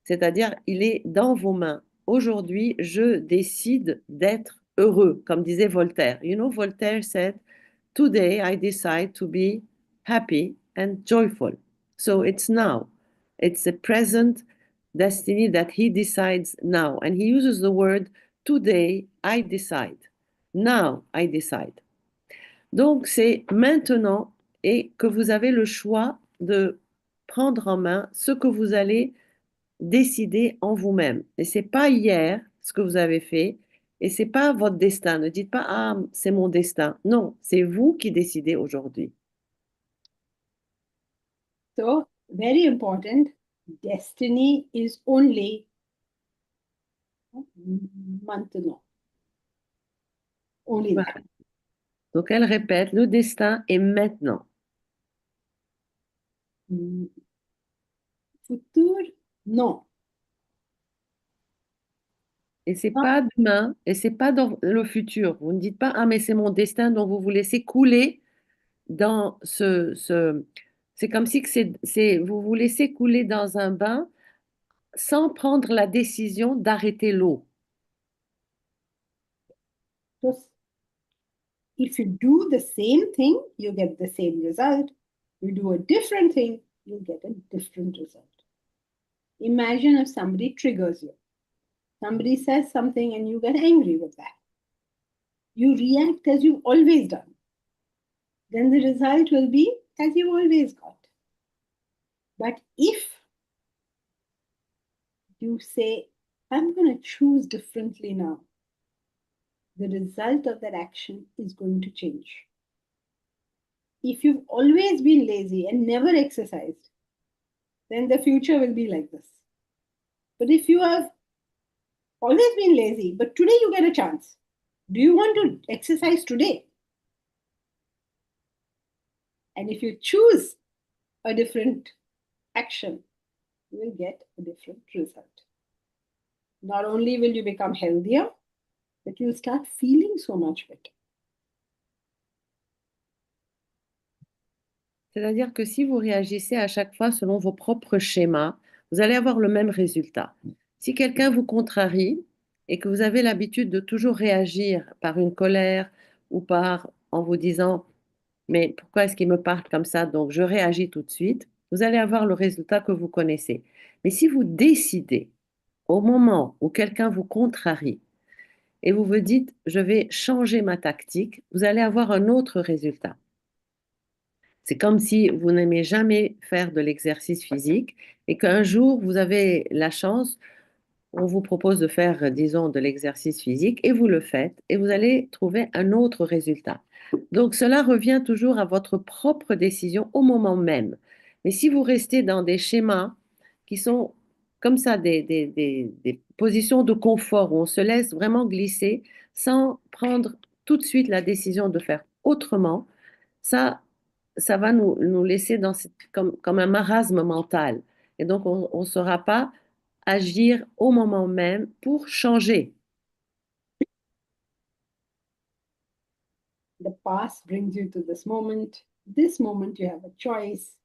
C'est-à-dire, il est dans vos mains. Aujourd'hui, je décide d'être heureux, comme disait Voltaire. You know, Voltaire said, "Today I decide to be happy and joyful." So it's now. It's a present destiny that he decides now. And he uses the word, "Today I decide." Now I decide. Donc, c'est maintenant et que vous avez le choix de prendre en main ce que vous allez décider en vous-même. Et c'est pas hier ce que vous avez fait et c'est pas votre destin. Ne dites pas, ah, c'est mon destin. Non, c'est vous qui décidez aujourd'hui. So, very important, destiny is only maintenant. Only that. Donc, elle répète, le destin est maintenant. Futur, non. Et c'est pas demain, et c'est pas dans le futur. Vous ne dites pas, ah, mais c'est mon destin, donc vous vous laissez couler dans c'est comme si que vous vous laissez couler dans un bain sans prendre la décision d'arrêter l'eau. So, if you do the same thing, you get the same result. You do a different thing, you get a different result. Imagine if somebody triggers you. Somebody says something and you get angry with that. You react as you've always done. Then the result will be as you've always got. But if you say, I'm going to choose differently now, the result of that action is going to change. If you've always been lazy and never exercised, then the future will be like this. But if you have always been lazy, but today you get a chance, do you want to exercise today? And if you choose a different action, you will get a different result. Not only will you become healthier, but you'll start feeling so much better. C'est-à-dire que si vous réagissez à chaque fois selon vos propres schémas, vous allez avoir le même résultat. Si quelqu'un vous contrarie et que vous avez l'habitude de toujours réagir par une colère ou par en vous disant mais pourquoi est-ce qu'il me parle comme ça? Donc je réagis tout de suite, vous allez avoir le résultat que vous connaissez. Mais si vous décidez au moment où quelqu'un vous contrarie et vous vous dites je vais changer ma tactique, vous allez avoir un autre résultat. C'est comme si vous n'aimez jamais faire de l'exercice physique et qu'un jour, vous avez la chance, on vous propose de faire, disons, de l'exercice physique et vous le faites et vous allez trouver un autre résultat. Donc, cela revient toujours à votre propre décision au moment même. Mais si vous restez dans des schémas qui sont comme ça, des positions de confort où on se laisse vraiment glisser sans prendre tout de suite la décision de faire autrement, ça, ça va nous laisser comme un marasme mental. Et donc, on ne saura pas agir au moment même pour changer. The past brings you to this moment. This moment, you have a choice.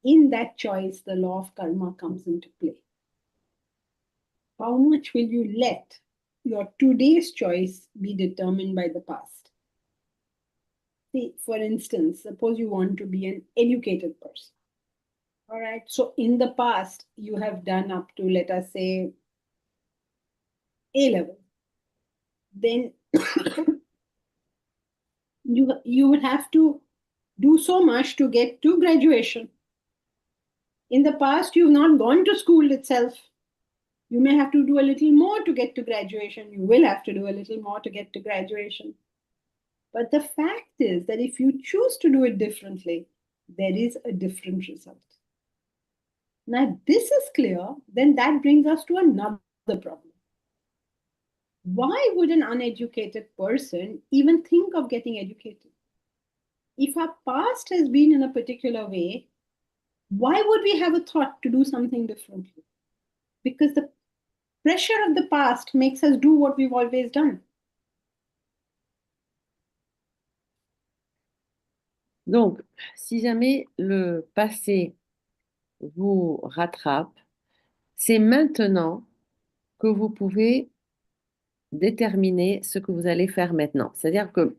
In that choice, the law of karma comes into play. How much will you let your today's choice be determined by the past? See, for instance, suppose you want to be an educated person. All right. So in the past, you have done up to, let us say, A level. Then you would have to do so much to get to graduation. In the past, you've not gone to school itself. You may have to do a little more to get to graduation. You will have to do a little more to get to graduation. But the fact is that if you choose to do it differently, there is a different result. Now, if this is clear, then that brings us to another problem. Why would an uneducated person even think of getting educated? If our past has been in a particular way, why would we have a thought to do something differently? Because the pressure of the past makes us do what we've always done. Donc, si jamais le passé vous rattrape, c'est maintenant que vous pouvez déterminer ce que vous allez faire maintenant. C'est-à-dire que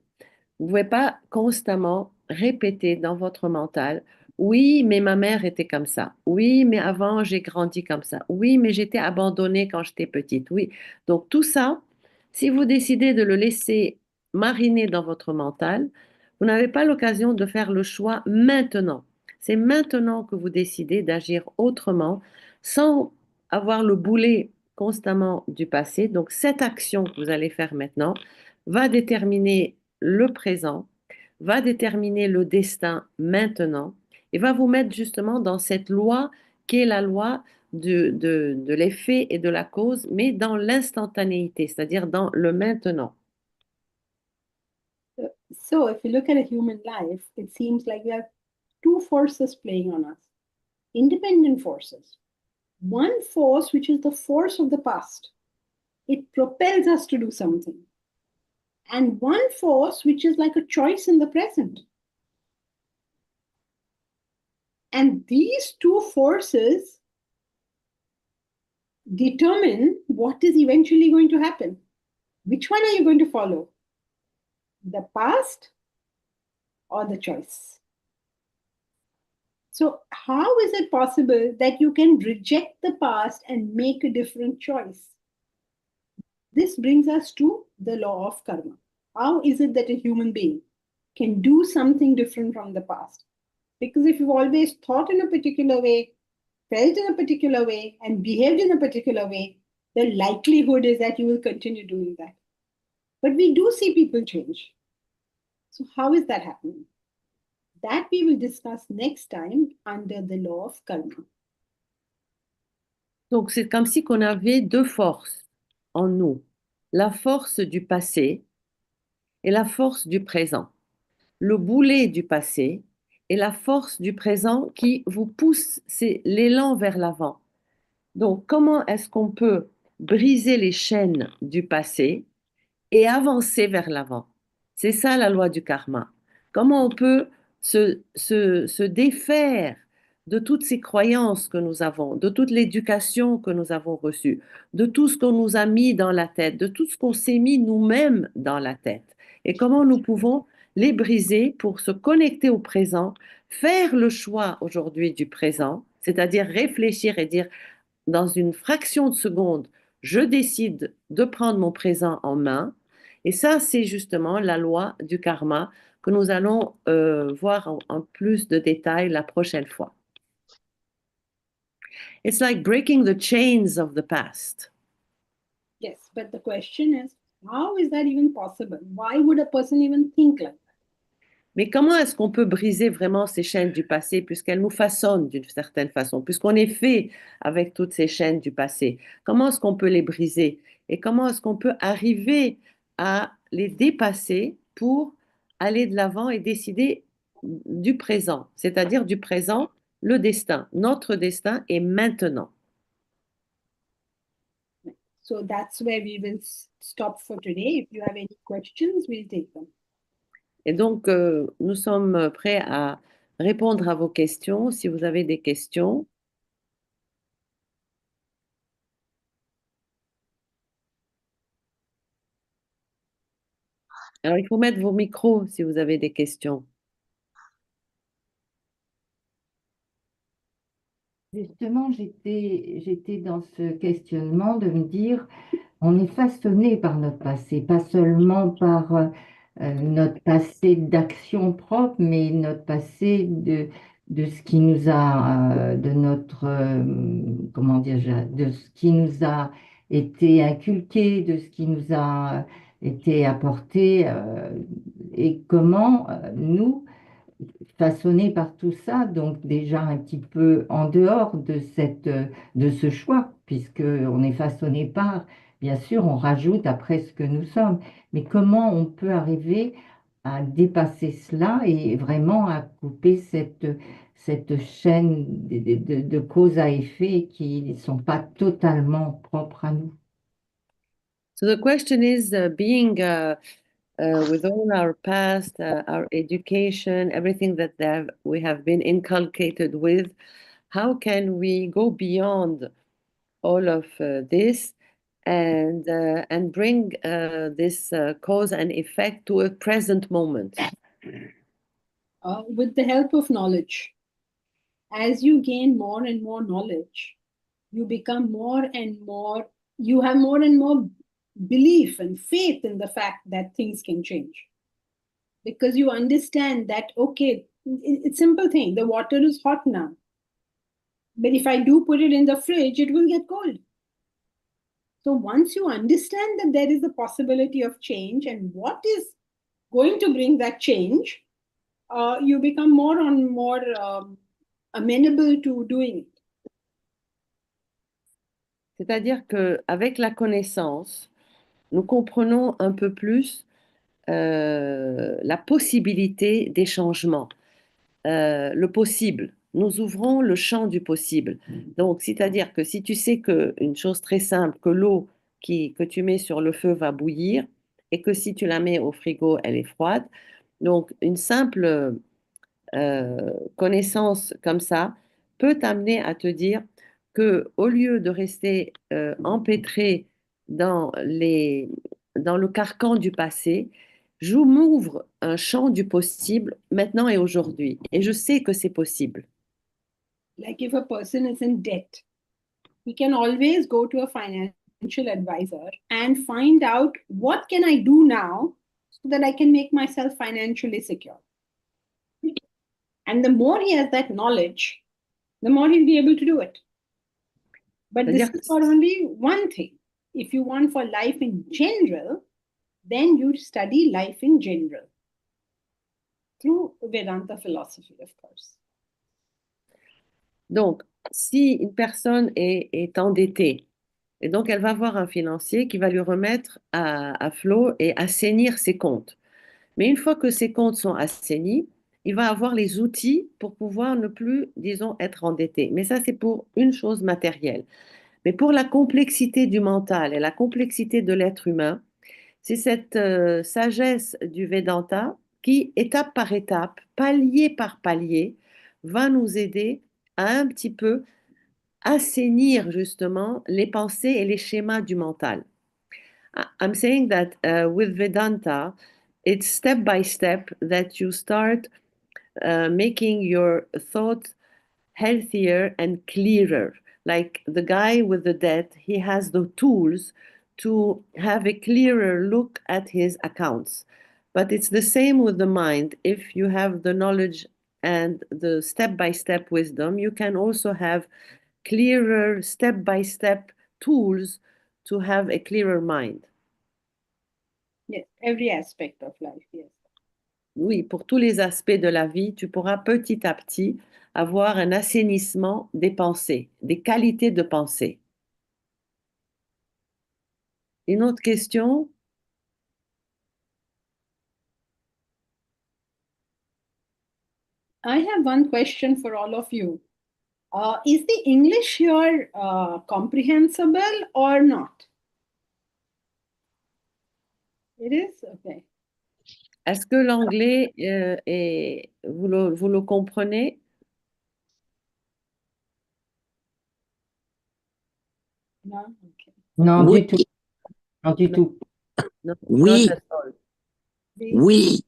vous ne pouvez pas constamment répéter dans votre mental, oui, mais ma mère était comme ça. Oui, mais avant, j'ai grandi comme ça. Oui, mais j'étais abandonnée quand j'étais petite. Oui. Donc tout ça, si vous décidez de le laisser mariner dans votre mental, vous n'avez pas l'occasion de faire le choix maintenant. C'est maintenant que vous décidez d'agir autrement sans avoir le boulet constamment du passé. Donc cette action que vous allez faire maintenant va déterminer le présent, va déterminer le destin maintenant et va vous mettre justement dans cette loi qui est la loi de l'effet et de la cause, mais dans l'instantanéité, c'est-à-dire dans le maintenant. So, if you look at a human life, it seems like we have two forces playing on us, independent forces. One force, which is the force of the past, it propels us to do something. And one force, which is like a choice in the present. And these two forces determine what is eventually going to happen. Which one are you going to follow? The past or the choice? So, how is it possible that you can reject the past and make a different choice? This brings us to the law of karma. How is it that a human being can do something different from the past? Because if you've always thought in a particular way, felt in a particular way and behaved in a particular way, the likelihood is that you will continue doing that. But we do see people change. So how is that happening? That we will discuss next time under the law of karma. Donc, c'est comme si qu'on avait deux forces en nous. La force du passé et la force du présent. Le boulet du passé et la force du présent qui vous pousse, c'est l'élan vers l'avant. Donc, comment est-ce qu'on peut briser les chaînes du passé et avancer vers l'avant? C'est ça la loi du karma. Comment on peut se défaire de toutes ces croyances que nous avons, de toute l'éducation que nous avons reçue, de tout ce qu'on nous a mis dans la tête, de tout ce qu'on s'est mis nous-mêmes dans la tête. Et comment nous pouvons les briser pour se connecter au présent, faire le choix aujourd'hui du présent, c'est-à-dire réfléchir et dire dans une fraction de seconde, je décide de prendre mon présent en main. Et ça, c'est justement la loi du karma que nous allons voir en plus de détails la prochaine fois. It's like breaking the chains of the past. Yes, but the question is, how is that even possible? Why would a person even think like that? Mais comment est-ce qu'on peut briser vraiment ces chaînes du passé puisqu'elles nous façonnent d'une certaine façon, puisqu'on est fait avec toutes ces chaînes du passé? Comment est-ce qu'on peut les briser? Et comment est-ce qu'on peut arriver à les dépasser pour aller de l'avant et décider du présent, c'est-à-dire du présent, le destin. Notre destin est maintenant. So that's where we will stop for today. If you have any questions, we'll take them. Et donc, nous sommes prêts à répondre à vos questions, si vous avez des questions. Alors, il faut mettre vos micros si vous avez des questions. Justement, j'étais dans ce questionnement de me dire, on est façonné par notre passé, pas seulement par notre passé d'action propre, mais notre passé de ce qui nous a, de notre, comment dire, de ce qui nous a été inculqué, de ce qui nous a été apporté, et comment nous, façonnés par tout ça, donc déjà un petit peu en dehors de ce choix, puisqu'on est façonné par, bien sûr, on rajoute après ce que nous sommes, mais comment on peut arriver à dépasser cela et vraiment à couper cette chaîne de cause à effet qui ne sont pas totalement propres à nous. So the question is, being with all our past, our education, everything that we have been inculcated with, how can we go beyond all of this and bring this cause and effect to a present moment? With the help of knowledge. As you gain more and more knowledge, you become more and more, you have more and more belief and faith in the fact that things can change. Because you understand that, okay, it's a simple thing. The water is hot now. But if I do put it in the fridge, it will get cold. So once you understand that there is a possibility of change and what is going to bring that change, you become more and more amenable to doing it. C'est-à-dire qu'avec la connaissance, nous comprenons un peu plus la possibilité des changements, le possible. Nous ouvrons le champ du possible. Donc, c'est-à-dire que si tu sais qu'une chose très simple, que l'eau que tu mets sur le feu va bouillir et que si tu la mets au frigo, elle est froide. Donc, une simple connaissance comme ça peut t'amener à te dire que au lieu de rester empêtré dans le carcan du passé, je m'ouvre un champ du possible maintenant et aujourd'hui. Et je sais que c'est possible. Like if a person is in debt, he can always go to a financial advisor and find out what can I do now so that I can make myself financially secure. And the more he has that knowledge, the more he'll be able to do it. But this C'est-à-dire is for only one thing. If you want for life in general, then you study life in general through Vedanta philosophy, of course. donc, si une personne est endettée, et donc elle va voir un financier qui va lui remettre à flot et assainir ses comptes. Mais une fois que ses comptes sont assainis, il va avoir les outils pour pouvoir ne plus, disons, être endetté. Mais ça, c'est pour une chose matérielle. Mais pour la complexité du mental et la complexité de l'être humain, c'est cette sagesse du Vedanta qui, étape par étape, palier par palier, va nous aider à un petit peu assainir justement les pensées et les schémas du mental. I'm saying that with Vedanta, it's step by step that you start making your thoughts healthier and clearer. Like the guy with the debt, he has the tools to have a clearer look at his accounts. But it's the same with the mind. If you have the knowledge and the step by step wisdom, you can also have clearer step by step tools to have a clearer mind. Yes, every aspect of life, yes. Oui, pour tous les aspects de la vie, tu pourras petit à petit avoir un assainissement des pensées, des qualités de pensée. Une autre question? I have one question for all of you. Is the English here comprehensible or not? It is? Okay. Est-ce que l'anglais vous le comprenez? No? Okay. Non, Oui, du tout. Non, du tout. No, Oui. not at all. oui,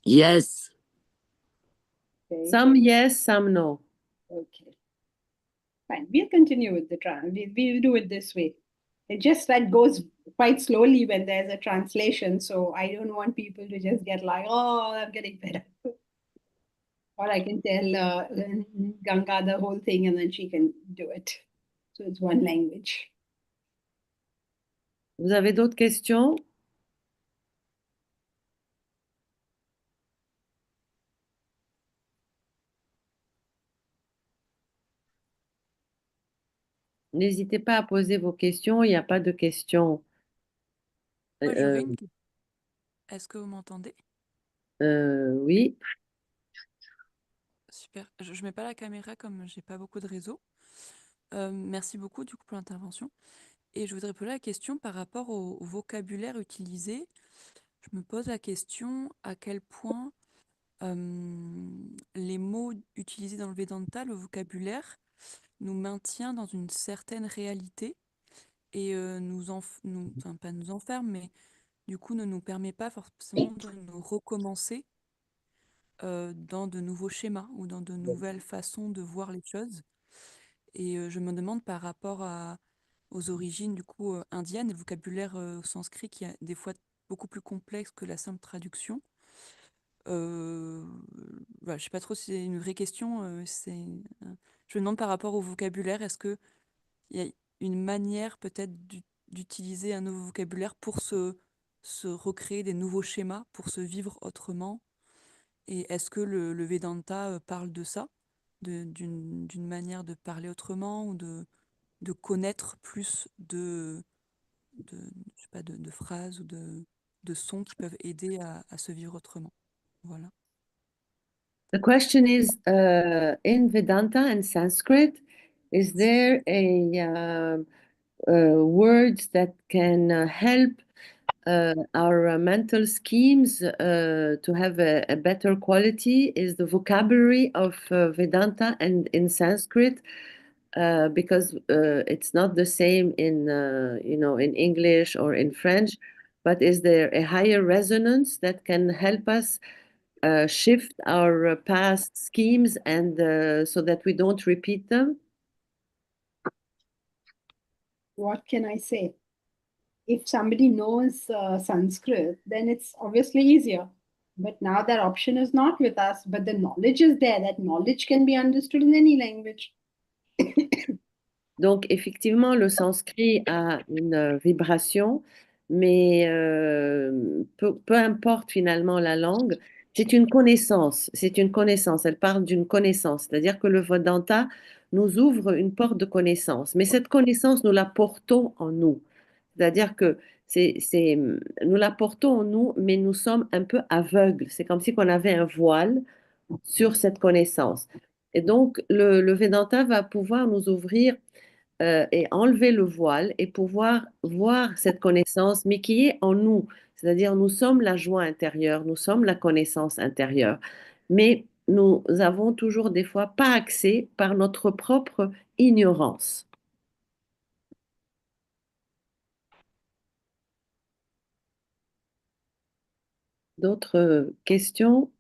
yes, Okay. Some yes, some no. Okay. Fine. We'll continue with the we'll do it this way. It just that goes quite slowly when there's a translation. So I don't want people to just get like, oh, I'm getting better. Or I can tell Ganga the whole thing and then she can do it. So it's one language. Vous avez d'autres questions? N'hésitez pas à poser vos questions. Il n'y a pas de questions. Moi, j'aurais une question. Est-ce que vous m'entendez? Oui. Super. Je ne mets pas la caméra comme j'ai pas beaucoup de réseau. Merci beaucoup du coup pour l'intervention. Et je voudrais poser la question par rapport au vocabulaire utilisé. Je me pose la question à quel point les mots utilisés dans le Vedanta, le vocabulaire, nous maintient dans une certaine réalité et enfin, pas nous enferme, mais du coup ne nous permet pas forcément de nous recommencer dans de nouveaux schémas ou dans de nouvelles façons de voir les choses. Et je me demande par rapport aux origines du coup indiennes, le vocabulaire sanskrit qui est des fois beaucoup plus complexe que la simple traduction. Voilà, je sais pas trop si c'est une vraie question. Je me demande par rapport au vocabulaire, est-ce qu'il y a une manière peut-être d'utiliser un nouveau vocabulaire pour se recréer des nouveaux schémas, pour se vivre autrement? Et est-ce que le Vedanta parle de ça, d'une manière de parler autrement ou de connaître plus je sais pas, de phrases ou de sons qui peuvent aider à se vivre autrement? Voilà. The question is, in Vedanta and Sanskrit, is there words that can help our mental schemes to have a better quality? Is the vocabulary of Vedanta and in Sanskrit, because it's not the same in in English or in French, but is there a higher resonance that can help us shift our past schemes and so that we don't repeat them? What can I say? If somebody knows Sanskrit, then it's obviously easier. But now that option is not with us, but the knowledge is there. That knowledge can be understood in any language. Donc, effectivement, le sanskrit a une vibration, mais peu importe finalement la langue, c'est une connaissance. C'est une connaissance. Elle parle d'une connaissance. C'est-à-dire que le Vedanta nous ouvre une porte de connaissance. Mais cette connaissance, nous la portons en nous. C'est-à-dire que nous la portons en nous, mais nous sommes un peu aveugles. C'est comme si on avait un voile sur cette connaissance. Et donc, le Vedanta va pouvoir nous ouvrir et enlever le voile et pouvoir voir cette connaissance, mais qui est en nous. C'est-à-dire, nous sommes la joie intérieure, nous sommes la connaissance intérieure, mais nous avons toujours des fois pas accès par notre propre ignorance. D'autres questions?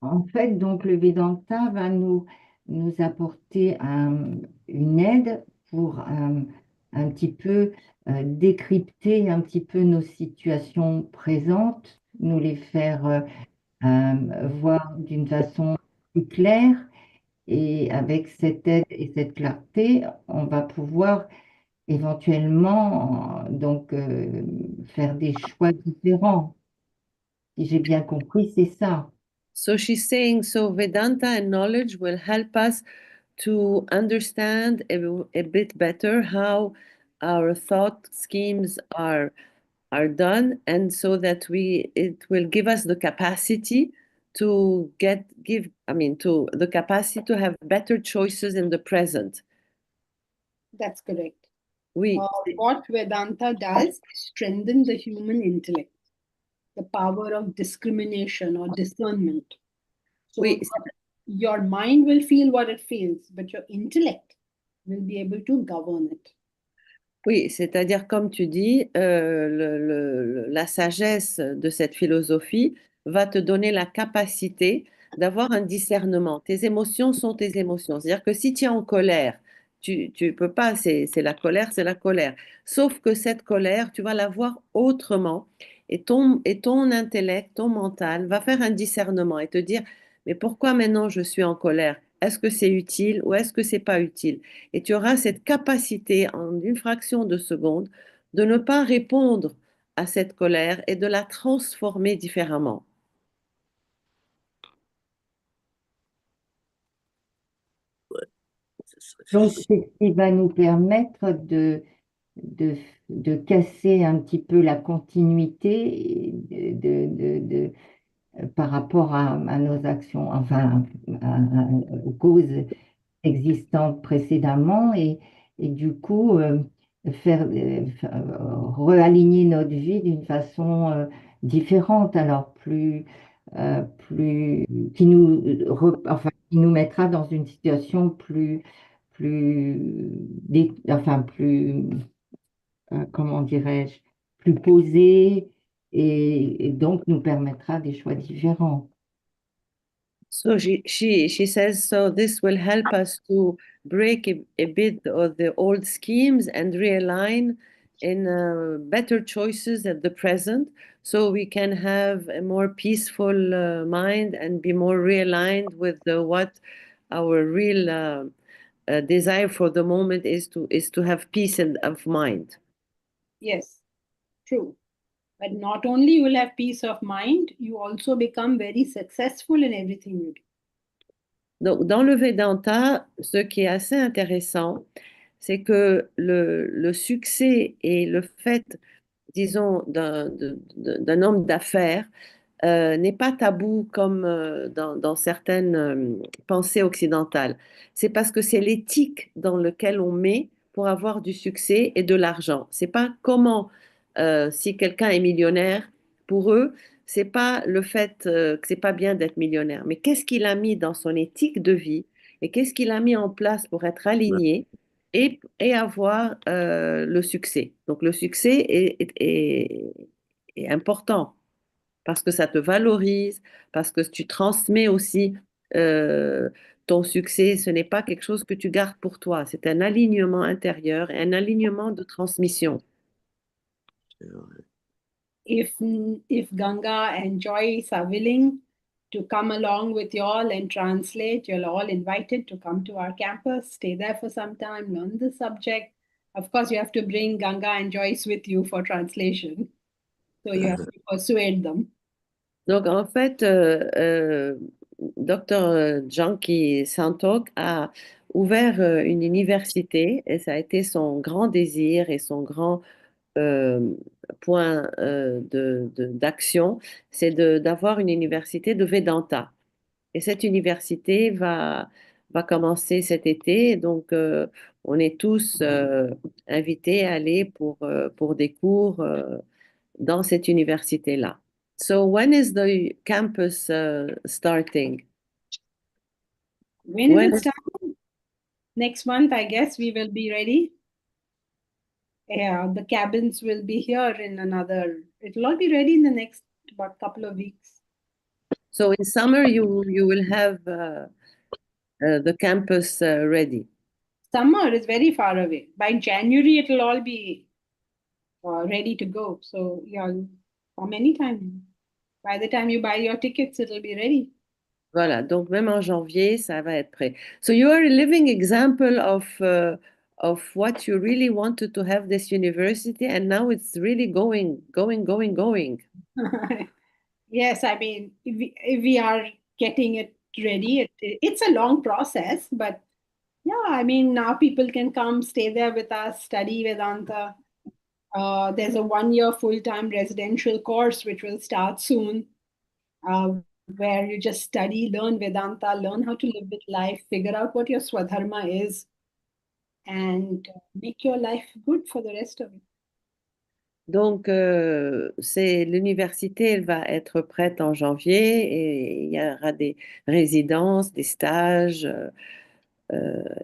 En fait, donc le Vedanta va nous apporter une aide pour un petit peu décrypter un petit peu nos situations présentes, nous les faire voir d'une façon plus claire. Et avec cette aide et cette clarté, on va pouvoir éventuellement faire des choix différents. Si j'ai bien compris, c'est ça. So she's saying, so Vedanta and knowledge will help us to understand a bit better how our thought schemes are done, and so that it will give us the capacity to give I mean to the capacity to have better choices in the present. That's correct. Oui, What Vedanta does is strengthen the human intellect, the power of discrimination or discernment. So oui, your mind will feel what it feels, but your intellect will be able to govern it. oui, c'est-à-dire comme tu dis, la sagesse de cette philosophie va te donner la capacité d'avoir un discernement. Tes émotions sont tes émotions. C'est-à-dire que si tu es en colère, tu peux pas, c'est la colère, c'est la colère. Sauf que cette colère, tu vas la voir autrement et ton intellect, ton mental va faire un discernement et te dire, mais pourquoi maintenant je suis en colère? Est-ce que c'est utile ou est-ce que c'est pas utile? Et tu auras cette capacité en une fraction de seconde de ne pas répondre à cette colère et de la transformer différemment. Ça serait Donc, facile. c'est ce qui va nous permettre de, de casser un petit peu la continuité par rapport à nos actions, enfin, aux causes existantes précédemment et du coup, réaligner notre vie d'une façon différente, alors qui nous mettra dans une situation plus, comment dirais-je, plus posée et donc nous permettra des choix différents. So she says, so this will help us to break a bit of the old schemes and realign in better choices at the present, so we can have a more peaceful mind and be more realigned with what our real desire for the moment is to have peace of mind. Yes, true. But not only you will have peace of mind, you also become very successful in everything you do. Donc, dans le Vedanta, ce qui est assez intéressant, c'est que le succès et le fait, disons, d'un homme d'affaires n'est pas tabou comme dans certaines pensées occidentales. C'est parce que c'est l'éthique dans laquelle on met pour avoir du succès et de l'argent. C'est pas comment, si quelqu'un est millionnaire, pour eux, c'est pas le fait que c'est pas bien d'être millionnaire, mais qu'est-ce qu'il a mis dans son éthique de vie et qu'est-ce qu'il a mis en place pour être aligné et avoir le succès. Donc le succès est important parce que ça te valorise, parce que tu transmets aussi ton succès. Ce n'est pas quelque chose que tu gardes pour toi, c'est un alignement intérieur et un alignement de transmission. C'est vrai. if Ganga and Joyce are willing to come along with you all and translate, you're all invited to come to our campus, stay there for some time, learn the subject. Of course, you have to bring Ganga and Joyce with you for translation. So you have to persuade them. Donc, en fait, Dr. Janki Santok a ouvert une université et ça a été son grand désir et son grand euh, point d'action, c'est d'avoir une université de Vedanta. Et cette université va commencer cet été, donc on est tous invités à aller pour des cours dans cette université-là. So when is the campus starting? When is When it starting? Next month, I guess we will be ready. Yeah, the cabins will be here in it'll all be ready in the next about couple of weeks. So in summer you will have the campus ready. Summer is very far away. By January, it'll all be ready to go. So yeah, from any time. By the time you buy your tickets, it'll be ready. Voilà, donc même en janvier, ça va être prêt. So you are a living example of what you really wanted to have this university, and now it's really going. Yes, I mean, if we are getting it ready, it's a long process, but yeah, I mean, now people can come stay there with us, study Vedanta. There's a 1 year full-time residential course which will start soon, where you just study, learn Vedanta, learn how to live with life, figure out what your Swadharma is, and make your life good for the rest of it. Donc, c'est l'université, elle va être prête en janvier et il y aura des résidences, des stages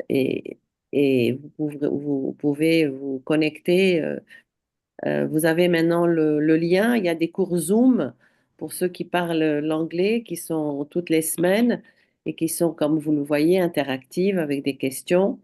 et, et vous pouvez vous connecter. Vous avez maintenant le lien. Il y a des cours Zoom pour ceux qui parlent l'anglais qui sont toutes les semaines et qui sont, comme vous le voyez, interactives avec des questions.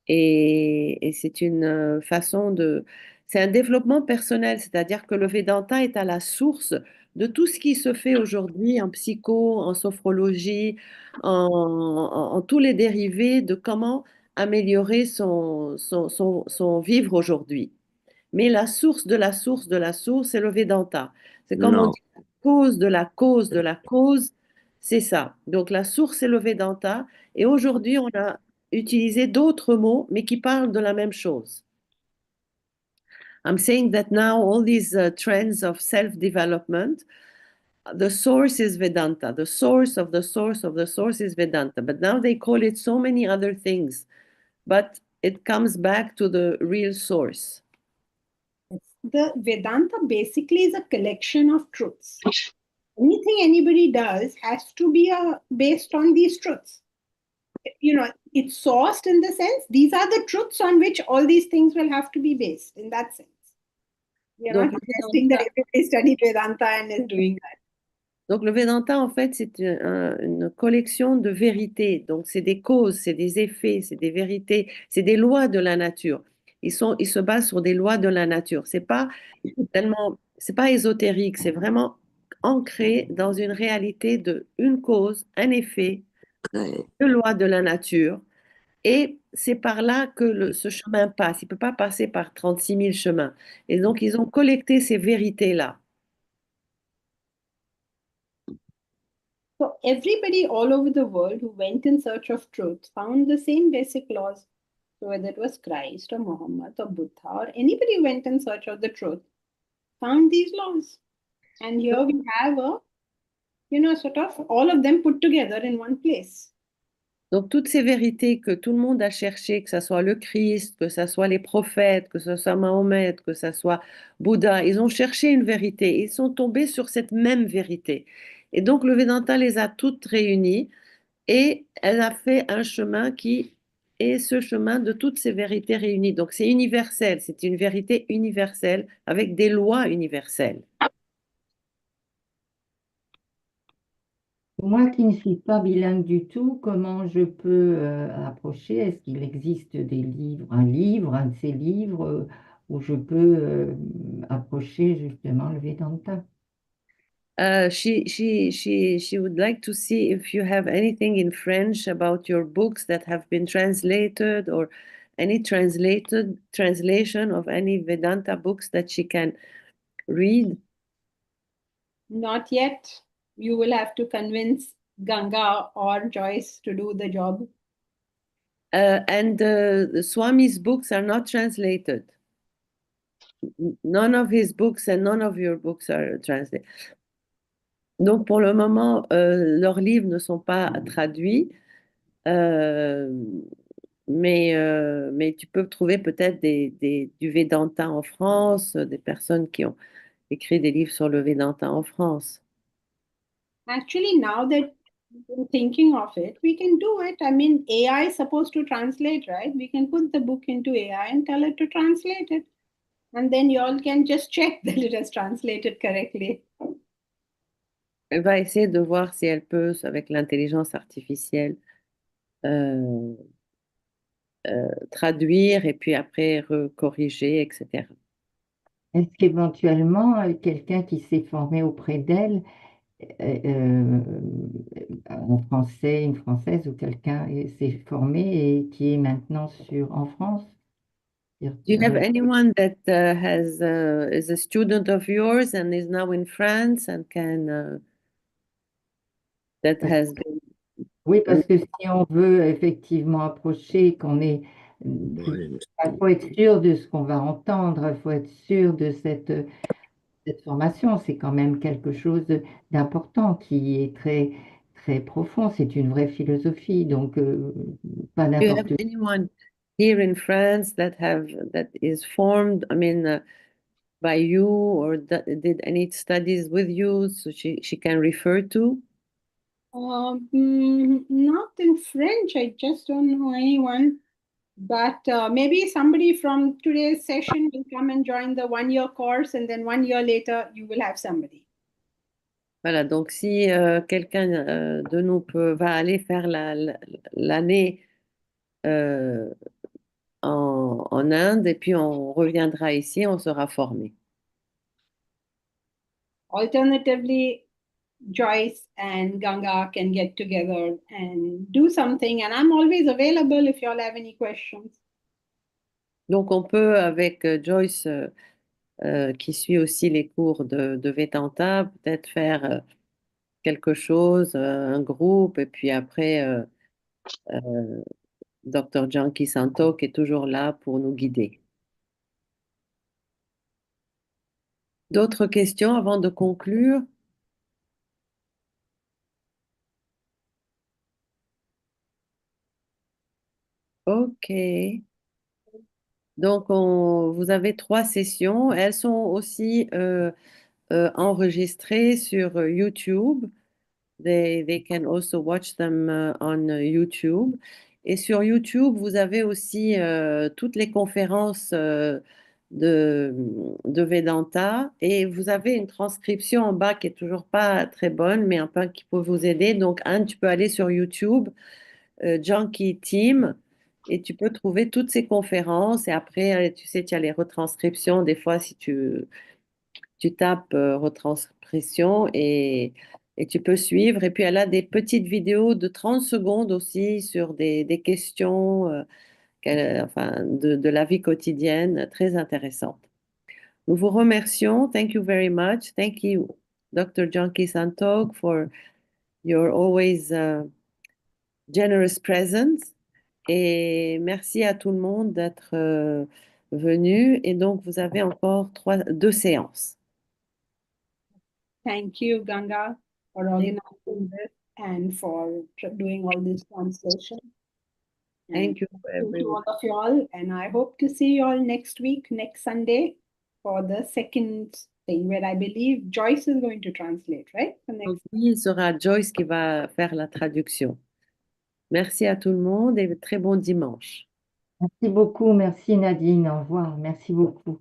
Et c'est une façon de... C'est un développement personnel, c'est-à-dire que le Vedanta est à la source de tout ce qui se fait aujourd'hui en psycho, en sophrologie, en tous les dérivés de comment améliorer son vivre aujourd'hui. Mais la source de la source de la source, c'est le Vedanta. C'est comme on No, dit, la cause de la cause de la cause, c'est ça. Donc la source, c'est le Vedanta. Et aujourd'hui, on a utilisé d'autres mots, mais qui parlent de la même chose. I'm saying that now all these trends of self-development, the source is Vedanta. The source of the source of the source is Vedanta. But now they call it so many other things. But it comes back to the real source. The Vedanta basically is a collection of truths. Anything anybody does has to be based on these truths. It's sourced in the sense these are the truths on which all these things will have to be based in that sense. We are Donc, not suggesting that everybody studied Vedanta and is doing that. Donc le Vedanta, en fait, c'est une collection de vérités. Donc c'est des causes, c'est des effets, c'est des vérités, c'est des lois de la nature. Ils se basent sur des lois de la nature. C'est pas ésotérique, c'est vraiment ancré dans une réalité de une cause, un effet, ouais. deux lois de la nature. Et c'est par là que ce chemin passe. Il ne peut pas passer par 36 000 chemins. Et donc ils ont collecté ces vérités-là. So everybody all over the world who went in search of truth found the same basic laws. So whether it was Christ or Muhammad or Buddha or anybody who went in search of the truth found these laws. And here we have sort of all of them put together in one place. Donc, toutes ces vérités que tout le monde a cherchées, que ce soit le Christ, que ce soit les prophètes, que ce soit Mahomet, que ce soit Bouddha, ils ont cherché une vérité. Ils sont tombés sur cette même vérité. Et donc, le Vedanta les a toutes réunies et elle a fait un chemin qui est ce chemin de toutes ces vérités réunies. Donc, c'est universel, c'est une vérité universelle avec des lois universelles. Moi qui ne suis pas bilingue du tout, comment je peux approcher? Est-ce qu'il existe des livres, un de ces livres où je peux approcher justement le Vedanta. She would like to see if you have anything in French about your books that have been translated or any translation of any Vedanta books that she can read. Not yet. You will have to convince Ganga or Joyce to do the job. And the Swami's books are not translated. None of his books and none of your books are translated. Donc, pour le moment, leurs livres ne sont pas traduits, euh, mais tu peux trouver peut-être du Vedanta en France, des personnes qui ont écrit des livres sur le Vedanta en France. Actually, now that I'm thinking of it, we can do it. I mean, AI is supposed to translate, right? We can put the book into AI and tell it to translate it. And then you all can just check that it has translated correctly. Elle va essayer de voir si elle peut, avec l'intelligence artificielle, euh, traduire et puis après corriger, etc. Est-ce qu'éventuellement, quelqu'un qui s'est formé auprès d'elle, un Français, une Française ou quelqu'un s'est formé et qui est maintenant en France? Do you have anyone that is a student of yours and is now in France and can that has been Oui, parce que si on veut effectivement approcher, Ouais, il faut être sûr de ce qu'on va entendre, il faut être sûr de cette formation. C'est quand même quelque chose d'important qui est très, très profond. C'est une vraie philosophie, donc pas do you have n'importe qui. anyone here in France that is formed, I mean, by you or that did any studies with you so she can refer to? Not in French. I just don't know anyone. But maybe somebody from today's session will come and join the 1 year course, and then 1 year later, you will have somebody. Voilà, donc si quelqu'un de nous va aller faire l'année euh, en Inde et puis on reviendra ici, on sera formé. Alternatively, Joyce and Ganga can get together and do something. And I'm always available if you all have any questions. Donc on peut avec Joyce qui suit aussi les cours de Vedanta, peut-être faire quelque chose, un groupe, et puis après Dr. Janki Santo qui est toujours là pour nous guider. D'autres questions avant de conclure? Ok. Donc, vous avez 3 sessions. Elles sont aussi enregistrées sur YouTube. They can also watch them on YouTube. Et sur YouTube, vous avez aussi toutes les conférences de Vedanta. Et vous avez une transcription en bas qui est toujours pas très bonne, mais un peu qui peut vous aider. Donc, Anne, tu peux aller sur YouTube, Junkie Team, et tu peux trouver toutes ces conférences. Et après, tu sais, tu as les retranscriptions. Des fois, si tu tapes retranscription et tu peux suivre. Et puis, elle a des petites vidéos de 30 secondes aussi sur des questions enfin, de la vie quotidienne très intéressantes. Nous vous remercions. Thank you very much. Thank you, Dr. Janki Santok, for your always generous presence. Et merci à tout le monde d'être venu. Et donc, vous avez encore 2 séances. Thank you, Ganga, for organizing this and for doing all this translation. Thank you, Thank you everyone. all of you all. And I hope to see you all next week, next Sunday, for the second thing where I believe Joyce is going to translate, right? Donc, oui, il sera Joyce qui va faire la traduction. Merci à tout le monde et très bon dimanche. Merci beaucoup, merci Nadine, au revoir, merci beaucoup.